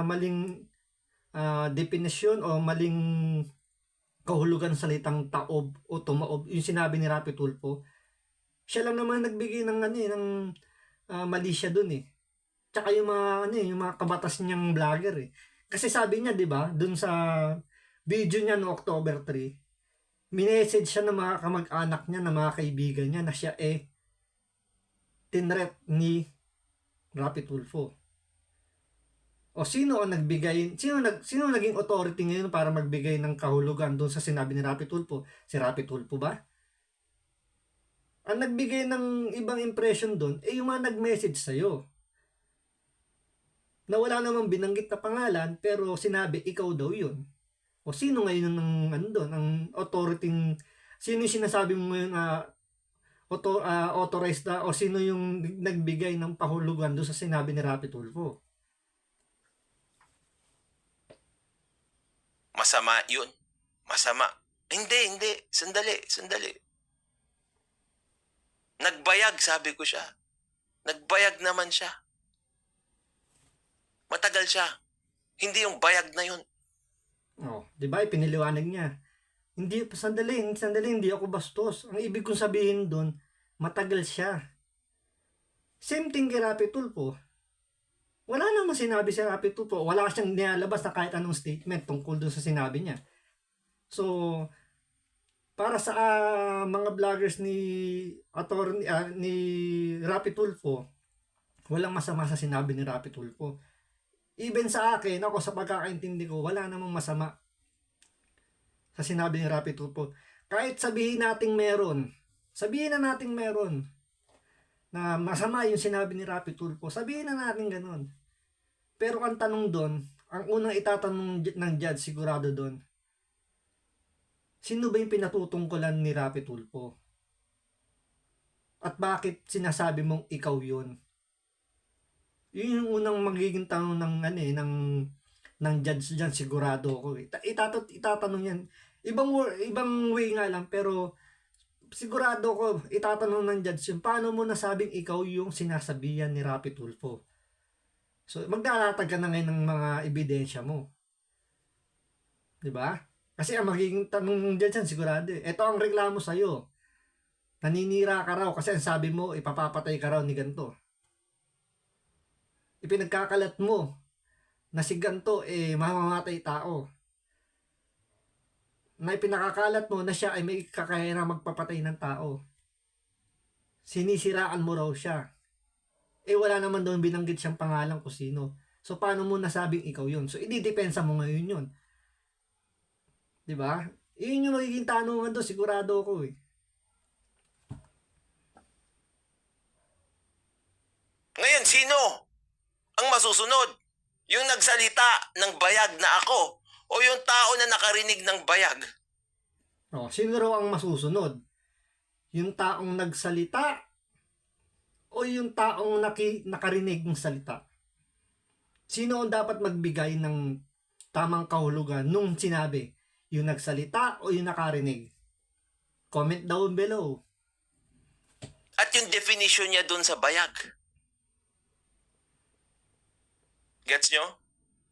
maling definisyon o maling kahulugan ng salitang taob o tumaob, yung sinabi ni Rapi Tulfo. Siya lang naman nagbigay ng mali siya dun eh. Tsaka yung mga kabatas niyang vlogger eh. Kasi sabi niya, 'di ba, dun sa video niya no October 3, minessage siya ng mga kamag-anak niya, ng mga kaibigan niya na siya tinret ni Rapi Tulfo. O sino ang nagbigay, sino naging authority ngayon para magbigay ng kahulugan doon sa sinabi ni Rapi Tulfo? Si Rapi Tulfo ba? Ang nagbigay ng ibang impression doon yung mga nag-message sa'yo. Na wala namang binanggit na pangalan pero sinabi ikaw daw yun. O sino ngayon ang authority, sino yung sinasabi mo ngayon authorized na o sino yung nagbigay ng pahulugan doon sa sinabi ni Rapi Tulfo? Masama yun. Masama. Hindi. Sandali. Nagbayag, sabi ko siya. Nagbayag naman siya. Matagal siya. Hindi yung bayag na yun. Oh, 'di ba? Piniliwanag niya. Sandali, hindi ako bastos. Ang ibig kong sabihin doon, matagal siya. Same thing kay Rapi Tulfo. Wala namang sinabi si Rapi Tulfo. Wala siyang nilalabas na kahit anong statement tungkol doon sa sinabi niya. So, para sa mga vloggers ni Rapi Tulfo, walang masama sa sinabi ni Rapi Tulfo. Even sa akin, ako sa pagkakaintindi ko, wala namang masama sa sinabi ni Rapi Tulfo. Kahit sabihin na nating meron na masama yung sinabi ni Rapi Tulfo, sabihin na natin ganun. Pero ang tanong doon, ang unang itatanong ng judge sigurado doon, sino ba yung pinatutungkulan ni Rapi Tulfo? At bakit sinasabi mong ikaw yun? Yun yung unang magiging tanong ng judge dyan, sigurado ko. Itatanong yan. Ibang way nga lang, pero sigurado ko, itatanong ng judge yun, paano mo nasabing ikaw yung sinasabihan ni Rapi Tulfo? So, maglalatag ka na ngayon ng mga ebidensya mo. Diba? Kasi ang magiging tanong ng judge yan, sigurado eh. Ito ang reklamo sa'yo. Naninira ka raw kasi ang sabi mo, ipapapatay ka raw ni ganito. Ipinagkakalat mo na si ganito mamamatay tao. Na ipinakakalat mo na siya ay may kakayahan magpapatay ng tao. Sinisiraan mo raw siya. Wala naman doon binanggit siyang pangalan kung sino. So, paano mo nasabing ikaw yun? So, ididepensa mo ngayon yun. Diba? Yun yung magiging tanungan doon, sigurado ako eh. Ngayon, sino ang masusunod? Yung nagsalita ng bayag na ako o yung tao na nakarinig ng bayag? Sino raw ang masusunod? Yung taong nagsalita o yung taong nakarinig ng salita? Sino ang dapat magbigay ng tamang kahulugan nung sinabi? Yung nagsalita o yung nakarinig? Comment down below. At yung definition niya dun sa bayag. Gets nyo?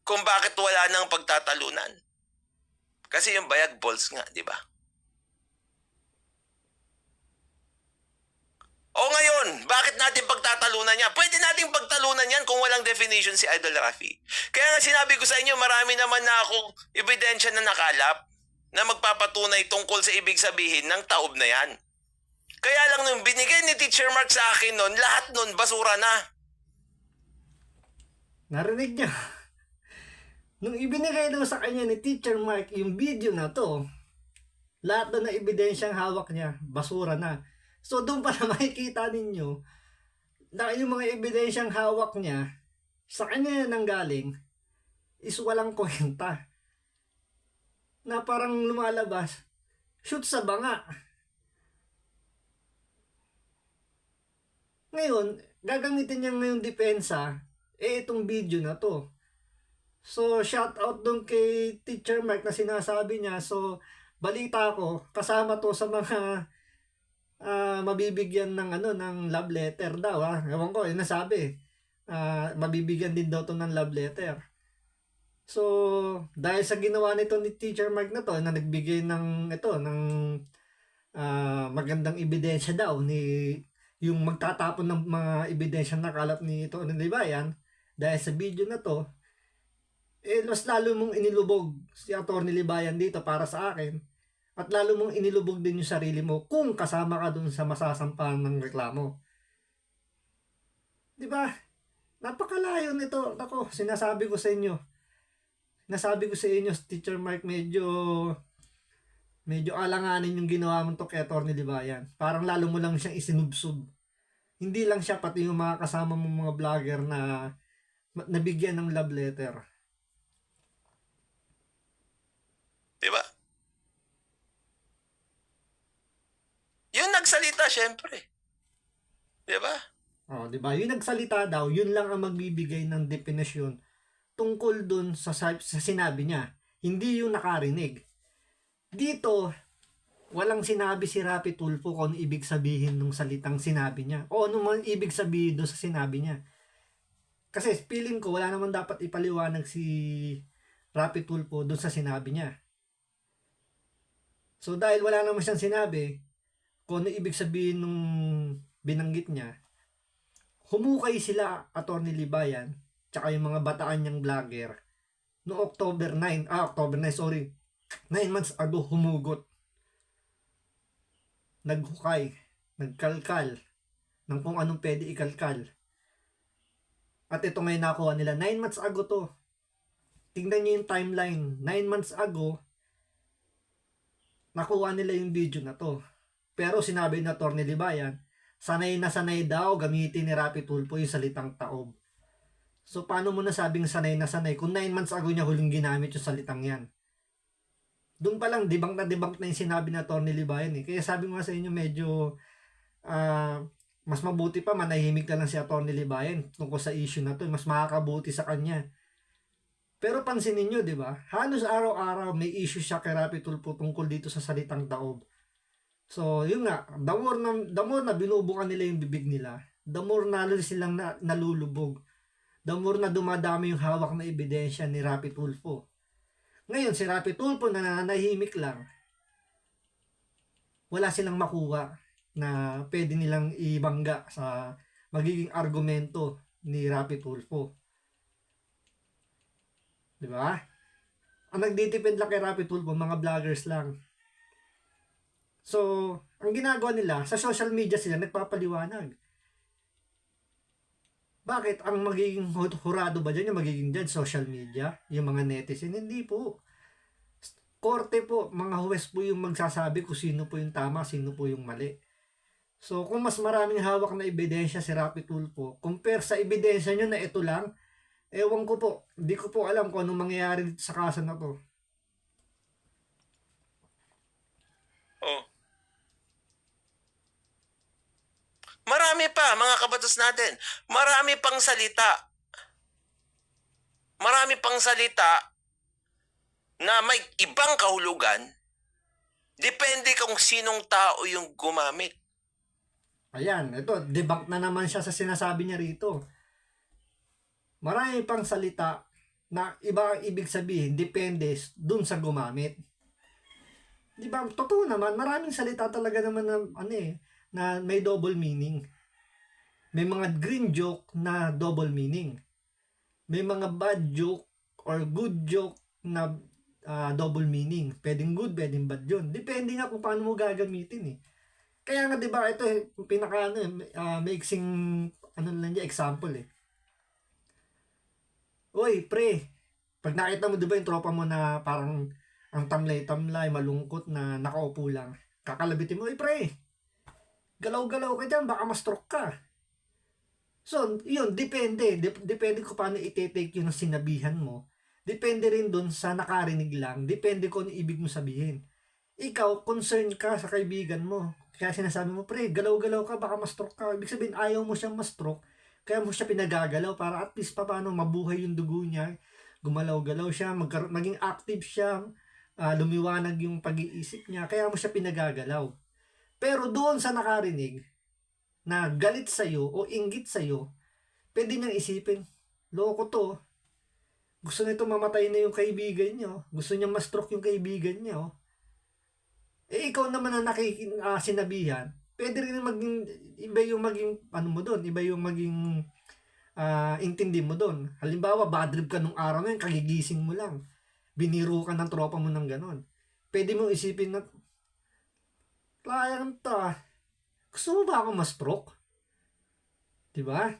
Kung bakit wala nang pagtatalunan. Kasi yung bayag balls nga, di ba? O ngayon, bakit natin pagtatalunan niya? Pwede nating pagtalunan yan kung walang definition si Idol Rafi. Kaya nga sinabi ko sa inyo, marami naman na akong ebidensya na nakalap na magpapatunay tungkol sa ibig sabihin ng taob na yan. Kaya lang nung binigay ni Teacher Mark sa akin nun, lahat nun basura na. Narinig niya. Nung ibinigay daw sa kanya ni Teacher Mark yung video na to, lahat na ebidensyang hawak niya, basura na. So doon pala makikita ninyo na yung mga ebidensyang hawak niya, sa kanya nanggaling, is walang kwenta. Na parang lumalabas, shoot sa banga. Ngayon, gagamitin niya ngayong depensa, itong video na to. So, shout out doon kay Teacher Mark na sinasabi niya. So, balita ko, kasama to sa mga mabibigyan ng ng love letter daw. Ewan ko, yun nasabi. Mabibigyan din daw to ng love letter. So, dahil sa ginawa nito ni Teacher Mark na to, na nagbigay ng magandang ebidensya daw ni yung magtatapon ng mga ebidensya na kalap ni Tony Libayan, dahil sa video na to, mas lalo mong inilubog si Atty. Libayan dito para sa akin, at lalo mong inilubog din yung sarili mo kung kasama ka dun sa masasampahan ng reklamo. Di ba? Napakalayo nito. Ako, sinasabi ko sa inyo. Teacher Mark, medyo alanganin yung ginawa mo to kay Atty. Libayan. Parang lalo mo lang siyang isinubsob. Hindi lang siya, pati yung mga kasama mong mga vlogger na nabigyan ng love letter. Diba? Yung nagsalita, syempre. Diba? Di ba? Yung nagsalita daw, yun lang ang magbibigay ng definisyon tungkol dun sa sinabi niya. Hindi yung nakarinig. Dito, walang sinabi si Rapi Tulfo kung ano ibig sabihin ng salitang sinabi niya. O ano man ibig sabihin doon sa sinabi niya. Kasi feeling ko, wala naman dapat ipaliwanag si Rapi Tulfo doon sa sinabi niya. So dahil wala naman siyang sinabi kung ano ibig sabihin nung binanggit niya, humukay sila, Atty. Libayan, tsaka yung mga bataan niyang vlogger, no October 9 months ago, humugot, naghukay, nagkalkal ng kung anong pwede ikalkal. At ito ngayon nakuha nila, 9 months ago to. Tingnan niyo yung timeline, 9 months ago, nakuha nila yung video na to. Pero sinabi na Atty. Libayan, sanay na sanay daw gamitin ni Rapi Tulfo yung salitang taob. So paano mo nasabing sanay na sanay kung 9 months ago niya huling ginamit yung salitang yan? Doon pa lang, debunk na yung sinabi na Atty. Libayan eh. Kaya sabi ko nga sa inyo, medyo mas mabuti pa manahimik na lang si Atty. Libayan tungkol sa issue na to. Mas makakabuti sa kanya. Pero pansinin nyo, di ba? Halos araw-araw may issue siya kay Rapi Tulfo tungkol dito sa salitang taob. So, yun nga, the more na binubukan nila yung bibig nila, the more na silang nalulubog. The more na dumadami yung hawak na ebidensya ni Rapi Tulfo. Ngayon, si Rapi Tulfo na nanahimik lang, wala silang makuha na pwede nilang ibangga sa magiging argumento ni Rapi Tulfo. Di ba? Ang nagdidepend lang kay Rapi Tulfo, mga vloggers lang. So, ang ginagawa nila, sa social media sila nagpapaliwanag. Bakit? Ang magiging hurado ba dyan, yung magiging dyan, social media, yung mga netizen? Hindi po. Korte po, mga huwes po yung magsasabi kung sino po yung tama, sino po yung mali. So, kung mas maraming hawak na ebidensya si Rapi Tulfo, compare sa ebidensya nyo na ito lang, ewan ko po, hindi ko po alam kung anong mangyayari dito sa kaso na to. Oh. Marami pa, mga kabatas natin. Marami pang salita. Marami pang salita na may ibang kahulugan. Depende kung sinong tao yung gumamit. Ayan, ito, debunk na naman siya sa sinasabi niya rito. Marami pang salita na iba ang ibig sabihin, depende dun sa gumamit. Di ba? Totoo naman, maraming salita talaga naman na, na may double meaning. May mga green joke na double meaning. May mga bad joke or good joke na double meaning. Pwedeng good, pwedeng bad yun. Depende nga kung paano mo gagamitin eh. Kaya nga 'di ba ito pinaka maiksing example eh. Oy, pre. Pag nakita mo 'di ba yung tropa mo na parang ang tamlay-tamlay, malungkot na nakaupo lang. Kakalabitin mo, oy pre. Galaw-galaw ka diyan, baka ma-stroke ka. So, yun, depende. Depende kung paano i-take yung sinabihan mo. Depende rin dun sa nakarinig lang. Depende kung ano ibig mo sabihin. Ikaw, concerned ka sa kaibigan mo. Kaya sinasabi mo, pre, galaw-galaw ka, baka ma-stroke ka. Ibig sabihin, ayaw mo siyang ma-stroke. Kaya mo siya pinagagalaw para at least paano mabuhay yung dugo niya. Gumalaw-galaw siya, maging active siya, lumiwanag yung pag-iisip niya. Kaya mo siya pinagagalaw. Pero doon sa nakarinig, na galit sa'yo o inggit sa'yo, pwede niyang isipin, loko to. Gusto nito mamatay na yung kaibigan niyo. Gusto niyang ma-stroke yung kaibigan niyo. Eh, ikaw naman na sinabihan, pwede rin maging, iba yung maging, ano mo doon, iba yung maging intindi mo doon. Halimbawa, bad trip ka nung araw na yun, kagigising mo lang. Biniro ka ng tropa mo ng ganon. Pwede mo isipin na, sayang to ah. Gusto mo ba ako ma-stroke? Diba?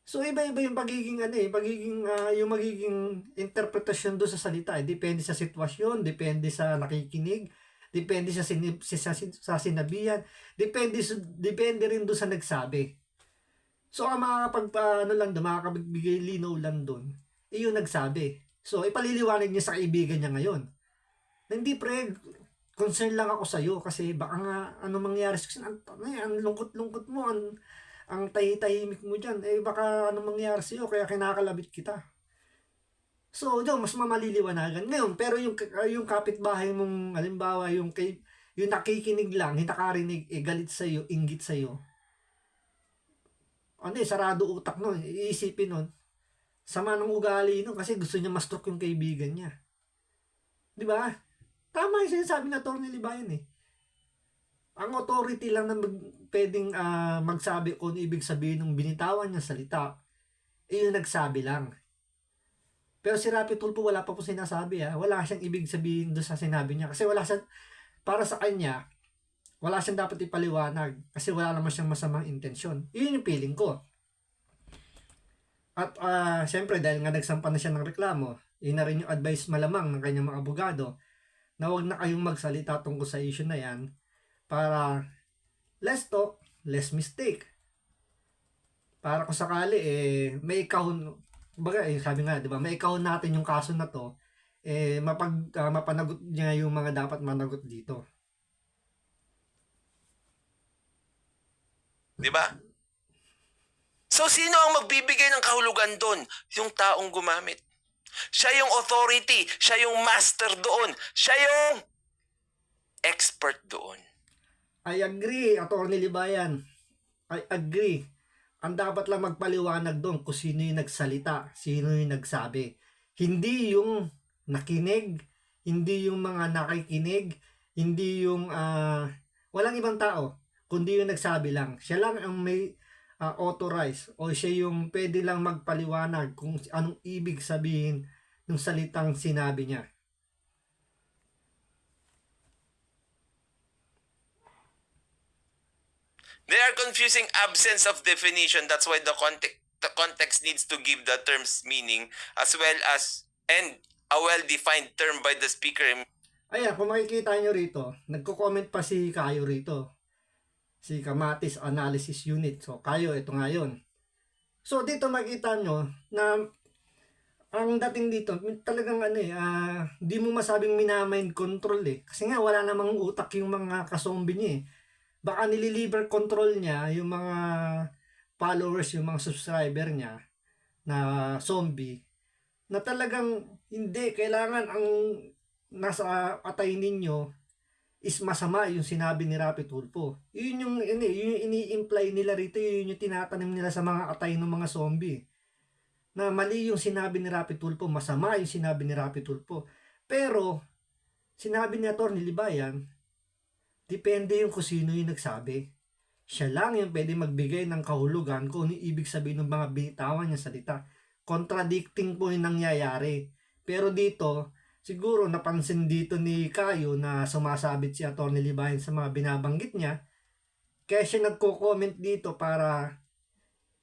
So, iba-iba yung pagiging, yung magiging interpretasyon doon sa salita. Depende sa sitwasyon, depende sa nakikinig, depende sa sinabihan, depende rin doon sa nagsabi. So, ang makakapagbigay linaw lang doon, yung nagsabi. So, ipaliliwanag niya sa kaibigan niya ngayon. Na hindi, pre, concern lang ako sa'yo kasi baka nga ano mangyari kasi ang lungkot-lungkot mo, ang tahimik mo dyan, baka ano mangyari sa'yo kaya kinakalabit kita. So, yun, mas mamaliliwanagan. Ngayon, pero yung kapitbahay mong, halimbawa, yung nakikinig lang, hindi nakarinig, galit sa'yo, inggit sa'yo. Sarado utak nun, iisipin nun. Sama ng ugali nun kasi gusto niya ma-stroke yung kaibigan niya. Di ba? Tama yung sinasabi na Atty. Libayan eh. Ang authority lang na pwedeng magsabi kung ibig sabihin ng binitawan niya salita, yung nagsabi lang. Pero si Rapi Tulfo wala pa po sinasabi wala siyang ibig sabihin doon sa sinabi niya. Kasi wala siyang, para sa kanya, wala siyang dapat ipaliwanag. Kasi wala naman siyang masamang intensyon. Yun yung feeling ko. At siyempre dahil nga nagsampa na siya ng reklamo, yun na rin yung advice malamang ng kanyang mga abogado na huwag na kayong magsalita tungkol sa issue na yan para less talk, less mistake. Para kung sakali, may ikahon, sabi nga, di ba, may ikahon natin yung kaso na to, mapanagot niya yung mga dapat managot dito. Di ba? So, sino ang magbibigay ng kahulugan doon? Yung taong gumamit. Siya yung authority. Siya yung master doon. Siya yung expert doon. I agree, Atty. Libayan. I agree. Ang dapat lang magpaliwanag doon kung sino yung nagsalita, sino yung nagsabi. Hindi yung nakinig, hindi yung mga nakikinig, hindi yung walang ibang tao, kundi yung nagsabi lang. Siya lang ang may authorized o siya yung pwede lang magpaliwanag kung anong ibig sabihin ng salitang sinabi niya. They are confusing absence of definition. That's why the context needs to give the term's meaning as well as and a well-defined term by the speaker. Ayan, kung makikita nyo rito, nagko-comment pa si Kayo rito. Si Kamatis Analysis Unit. So, Kayo, ito nga yun. So, dito makikita nyo na ang dating dito, talagang di mo masabing minamind control Kasi nga, wala namang utak yung mga kazombie niya Baka nililiver control niya yung mga followers, yung mga subscriber niya na zombie. Na talagang hindi, kailangan ang nasa atay ninyo is masama yung sinabi ni Rapi Tulfo. Yun yung ini-imply nila rito, yun yung tinatanim nila sa mga atay ng mga zombie. Na mali yung sinabi ni Rapi Tulfo, masama yung sinabi ni Rapi Tulfo. Pero, sinabi ni Atty. Libayan, depende yung kung sino yung nagsabi. Siya lang yung pwede magbigay ng kahulugan kung ano ibig sabihin ng mga binitawan niya salita. Contradicting po yung nangyayari. Pero dito, siguro napansin dito ni Kayo na sumasabit si Atty. Libayan sa mga binabanggit niya. Kaya siya nagko-comment dito para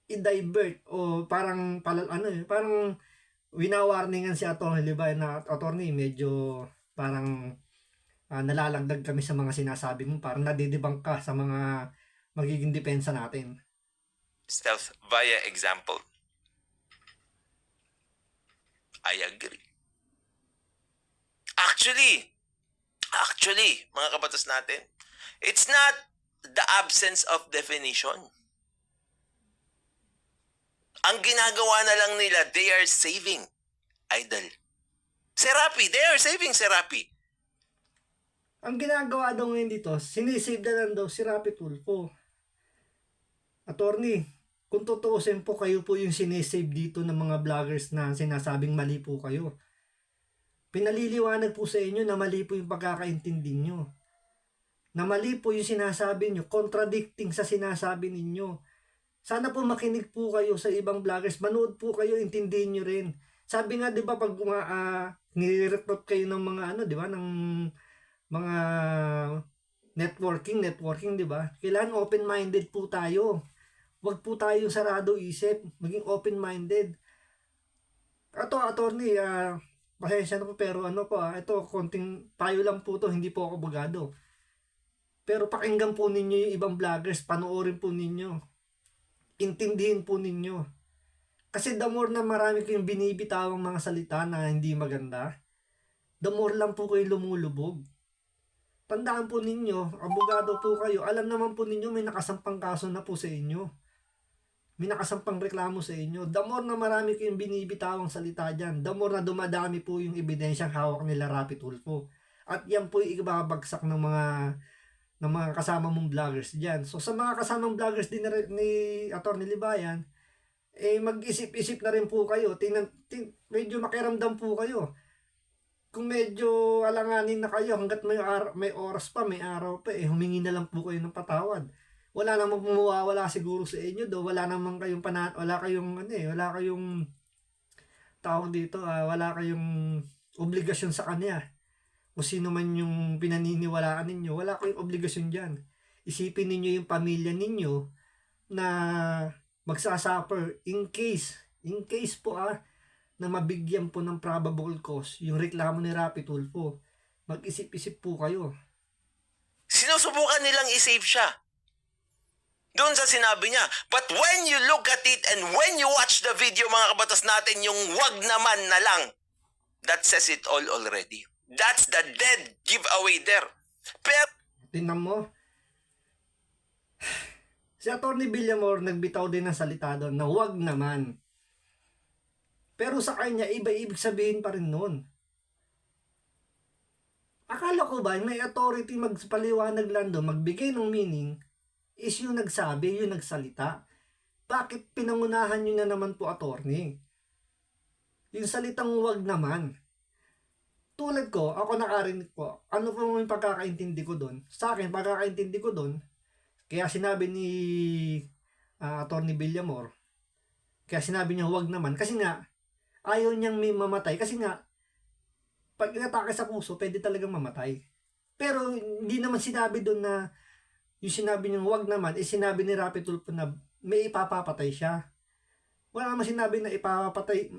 i-divert o parang parang winawarningan si Atty. Libayan na attorney medyo parang nalalagdag kami sa mga sinasabi mo, parang nadidibang ka sa mga magiging depensa natin. Stealth via example. I agree. Actually, mga kabatas natin, It's not the absence of definition. Ang ginagawa na lang nila, they are saving Idol. Serapi, they are saving Serapi. Ang ginagawa daw ngayon dito, sinisave na lang daw si Rapi Tulfo. Attorney, kung tutuusin po, kayo po yung sinisave dito ng mga vloggers na sinasabing mali po kayo. Pinaliliwanag po sa inyo na mali po yung pagkakaintindi nyo. Na mali po yung sinasabi nyo, contradicting sa sinasabi ninyo. Sana po makinig po kayo sa ibang vloggers, manood po kayo, intindihin nyo rin. Sabi nga, di ba, pag nire-recruit kayo ng mga di ba, ng mga networking, di ba? Kailangan open-minded po tayo. Huwag po tayo sarado isip, maging open-minded. Ito, attorney, pasensya na po, pero ito, konting tayo lang po to, hindi po ako abogado. Pero pakinggan po ninyo yung ibang vloggers, panoorin po ninyo. Intindihin po ninyo. Kasi the more na marami kayong binibitawang mga salita na hindi maganda, the more lang po kayo lumulubog. Tandaan po ninyo, abogado po kayo, alam naman po ninyo may nakasampang kaso na po sa inyo. May nakasampang reklamo sa inyo. The more na marami kayong binibitawang salita dyan, the more na dumadami po yung ebidensyang hawak nila Rapi Tulfo. At yan po yung ibabagsak ng mga kasama mong vloggers dyan. So sa mga kasamang vloggers din ni Atty. Libayan, mag-isip-isip na rin po kayo. Medyo makiramdam po kayo. Kung medyo alanganin na kayo hanggat may oras pa, may araw pa, humingi na lang po kayo ng patawad. Wala namang mawawala siguro sa inyo do. Wala namang kayong wala kayong tawag dito, wala kayong obligasyon sa kanya. O sino man yung pinaniniwalaan ninyo, wala kayong obligasyon diyan. Isipin ninyo yung pamilya ninyo na magsasuffer in case po na mabigyan po ng probable cause yung reklamo ni Rapi Tulfo. Mag-isip-isip po kayo. Sinusubukan nilang i-save siya. Doon sa sinabi niya. But when you look at it and when you watch the video, mga kabatas natin, yung wag naman na lang, that says it all already. That's the dead giveaway there. Pero Tingnan mo. Si Atty. Villamor nagbitaw din ng salita doon na wag naman. Pero sa kanya, iba ibig sabihin pa rin nun. Akala ko ba may authority magpaliwanag lang doon, magbigay ng meaning, is yung nagsabi, yung nagsalita. Bakit pinangunahan nyo na naman po, attorney? Yung salitang wag naman. Tulad ko, ako nakarinig po, ano po yung pagkakaintindi ko doon? Sa akin, pagkakaintindi ko doon, kaya sinabi ni Atty. Villamor, kaya sinabi niya huwag naman, kasi nga, ayaw niyang may mamatay, kasi nga, pag inatake sa puso, pwede talagang mamatay. Pero, hindi naman sinabi doon na, yung sinabi niyang huwag naman, sinabi ni Rapi Tulfo na may ipapapatay siya. Wala naman sinabi na ipapatay.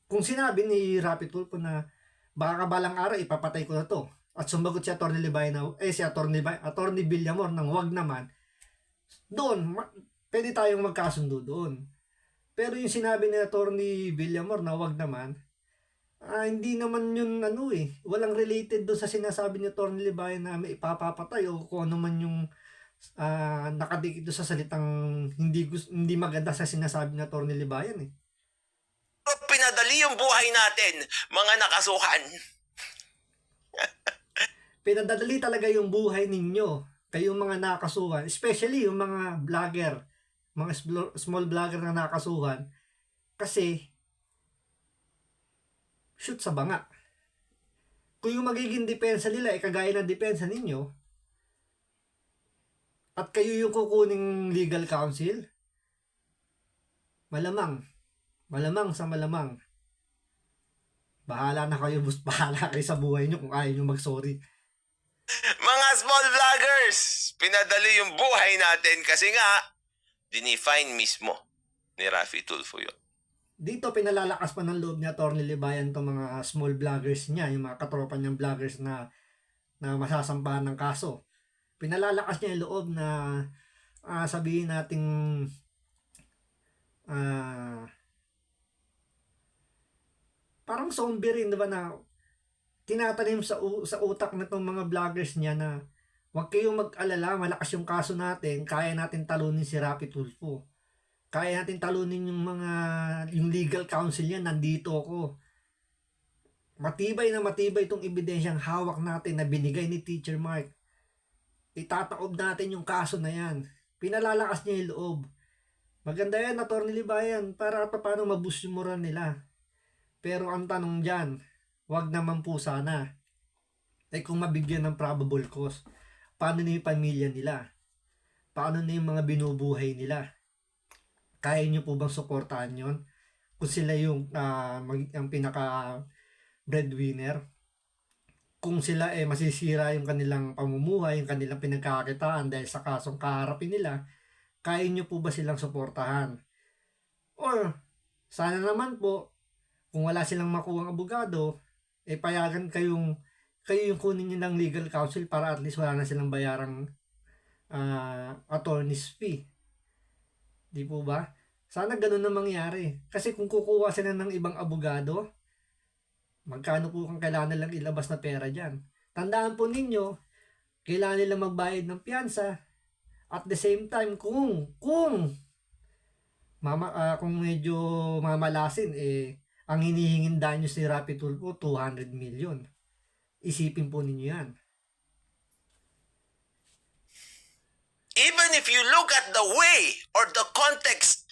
Kung sinabi ni Rapi Tulfo na, baka balang araw, ipapatay ko na to. At sumagot si Atty. Libayan si Atty. Villamor ng wag naman, doon, pwede tayong magkasundo doon. Pero yung sinabi ni Atty. Villamor na wag naman, hindi naman yun walang related doon sa sinasabi ni Atty. Libayan na may ipapapatay o kung ano man yung nakadikit doon sa salitang hindi maganda sa sinasabi ni Atty. Libayan pinadali yung buhay natin, mga nakasuhan. Pinadadali talaga yung buhay ninyo, kayong mga nakasuhan, especially yung mga vlogger, mga small vlogger na nakasuhan, kasi shoot sa banga. Kung yung magiging depensa nila kagaya ng depensa ninyo, at kayo yung kukuning legal counsel, malamang sa malamang, bahala na kayo, bahala kayo sa buhay nyo kung ayaw nyo mag-sorry. Mga small vloggers, pinadali yung buhay natin kasi nga, dinefine mismo ni Rafi Tulfo yun. Dito pinalalakas pa ng loob ni Atty. Libayan itong mga small vloggers niya, yung mga katropa niyang vloggers na masasampahan ng kaso. Pinalalakas niya yung loob na sabihin nating parang zombie rin, diba, na tinatanim sa utak na itong mga vloggers niya na Huwag kayong mag-alala, malakas yung kaso natin, kaya natin talunin si Rapi Tulfo. Kaya natin talunin yung legal counsel niya, nandito ako. Matibay na matibay itong ebidensyang hawak natin na binigay ni Teacher Mark. Itataob natin yung kaso na yan. Pinalalakas niya yung loob. Maganda yan, Atty. Libayan, para paano maboost yung moral nila. Pero ang tanong dyan, wag naman po sana. Kung mabigyan ng probable cause, paano na yung pamilya nila? Paano na yung mga binubuhay nila? Kaya nyo po bang suportahan yon? Kung sila yung ang pinaka breadwinner, kung sila masisira yung kanilang pamumuhay, yung kanilang pinagkakakitaan dahil sa kasong kaharapin nila, kaya nyo po ba silang suportahan? Or, sana naman po, kung wala silang makuhang abogado, payagan kayo yung kunin nyo ng legal counsel para at least wala na silang bayarang attorney's fee. Di po ba? Sana ganun na mangyari. Kasi kung kukuha sila ng ibang abogado, magkano po kung kailangan nilang ilabas na pera dyan? Tandaan po ninyo, kailangan nilang magbayad ng piyansa. At the same time, kung medyo mamalasin, ang hinihingin danyo si Rapi Tulfo, 200 million. Isipin po ninyo yan. Even if you look at the way or the context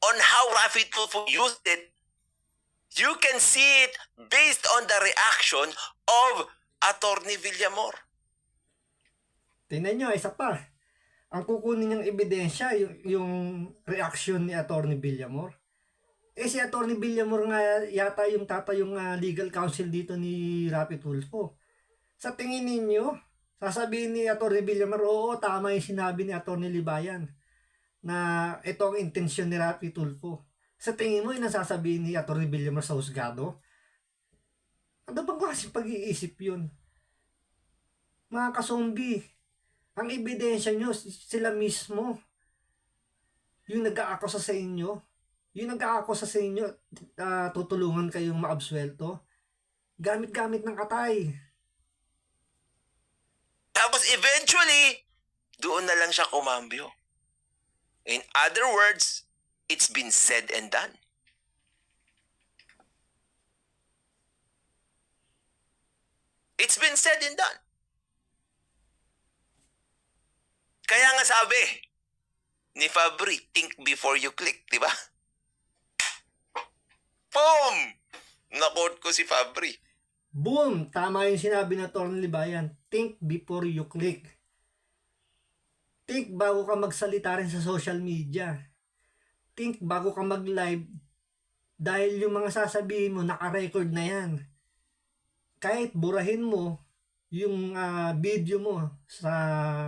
on how Rafi Tulfo used it, you can see it based on the reaction of Attorney Villamor. Tingnan nyo, isa pa. Ang kukunin niyang ebidensya, yung reaction ni Attorney Villamor. Si Attorney Villamor nga yata yung legal counsel dito ni Rapi Tulfo. Sa tingin ninyo, sasabihin ni Attorney Villamor, oo, tama yung sinabi ni Attorney Libayan na ito ang intensyon ni Rapi Tulfo. Sa tingin mo, yung nasasabihin ni Attorney Villamor sa husgado? Ano bang klaseng pag-iisip yun? Mga kasombi, ang ebidensya nyo, sila mismo, yung nag-aakusa sa inyo, tutulungan kayong maabsuelto, gamit-gamit ng katay. Tapos eventually, doon na lang siya kumambyo. In other words, it's been said and done. It's been said and done. Kaya nga sabi ni Fabri, think before you click, di ba? Boom! Na-quote ko si Fabri. Boom! Tama yung sinabi na Attorney Libayan. Think before you click. Think bago ka magsalita rin sa social media. Think bago ka mag-live. Dahil yung mga sasabihin mo, naka-record na yan. Kahit burahin mo yung video mo sa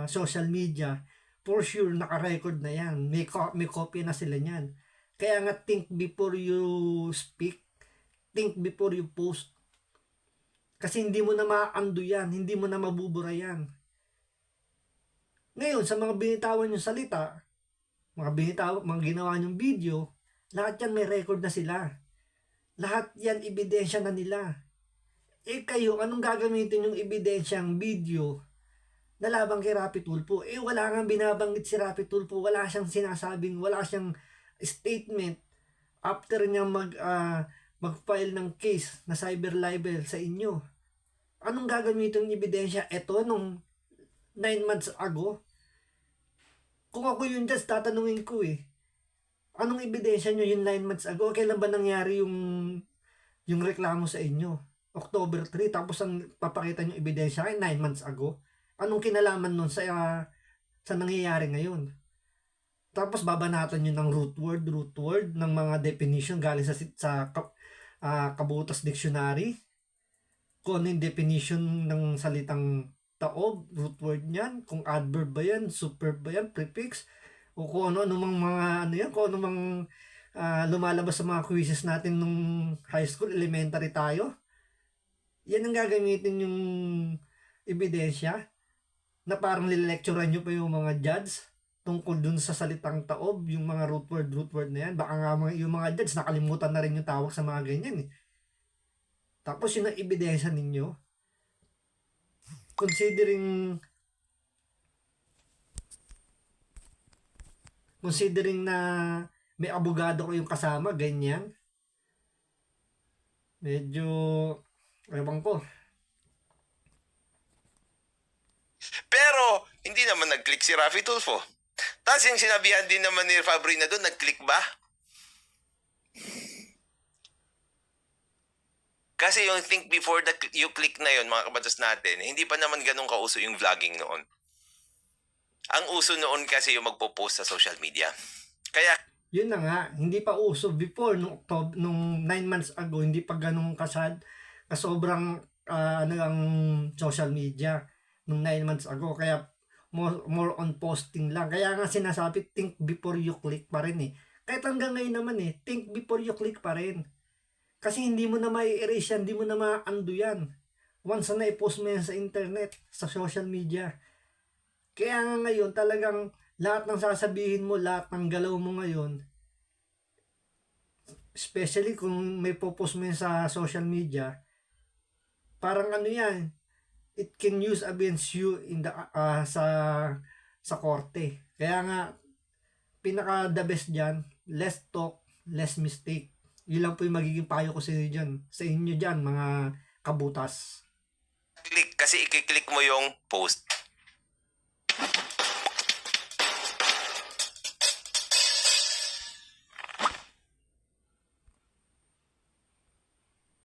social media, for sure naka-record na yan. May copy na sila niyan. Kaya nga, think before you speak. Think before you post. Kasi hindi mo na ma-undo yan. Hindi mo na mabubura yan. Ngayon, sa mga binitawan yung salita, mga ginawa yung video, lahat yan may record na sila. Lahat yan ebidensya na nila. Kayo, anong gagamitin yung ebidensyang video na labang kay Rapi Tulfo? Wala nga binabanggit si Rapi Tulfo. Wala siyang sinasabing, wala siyang statement after niya mag-file ng case na cyber libel sa inyo. Anong gagamitin yung ebidensya? Ito, nung 9 months ago. Kung ako yung judge, tatanungin ko anong ebidensya nyo yung 9 months ago? Kailan ba nangyari yung reklamo sa inyo? October 3, tapos ang papakita nyo ebidensya ay 9 months ago. Anong kinalaman nun sa nangyayari ngayon? Tapos babanatan nyo ng root word ng mga definition galing sa Kabuutas Dictionary. Kung ano yung definition ng salitang taob, root word niyan, kung adverb ba yan, superb ba yan, prefix, o kung ano mang mga kung ano mang lumalabas sa mga quizzes natin nung high school, elementary tayo. Yan ang gagamitin yung ebidensya na parang lilecturean nyo pa yung mga judge tungkol dun sa salitang taob, yung mga root word na yan. Baka nga yung mga judge nakalimutan na rin yung tawag sa mga ganyan Tapos yun ang ebidensya ninyo. Considering considering na may abogado ko yung kasama, ganyan. Medyo, ewan ko. Pero, hindi naman nag-click si Raffy Tulfo. Tapos yung sinabihan din naman ni Fabri na doon, nag-click ba? Kasi yung think before you click na yun, mga kabatas natin, hindi pa naman ganun kauso yung vlogging noon. Ang uso noon kasi yung magpo-post sa social media. Kaya, Yun na nga, hindi pa uso before, nung 9 months ago, hindi pa ganun kasobrang ang social media nung 9 months ago. Kaya more on posting lang. Kaya nga sinasabi, think before you click pa rin eh. Kahit hanggang ngayon naman eh, think before you click pa rin. Kasi hindi mo na mai-erase yan, hindi mo na ma-undo yan. Once na i-post mo yan sa internet, sa social media. Kaya nga ngayon, talagang lahat ng sasabihin mo, lahat ng galaw mo ngayon, especially kung may popost mo yan sa social media, parang ano yan, it can use against you in the sa korte. Kaya nga, pinaka the best dyan, less talk, less mistake. Yun lang po yung magiging payo ko sa inyo dyan, mga kabutas. click kasi i-click mo yung post.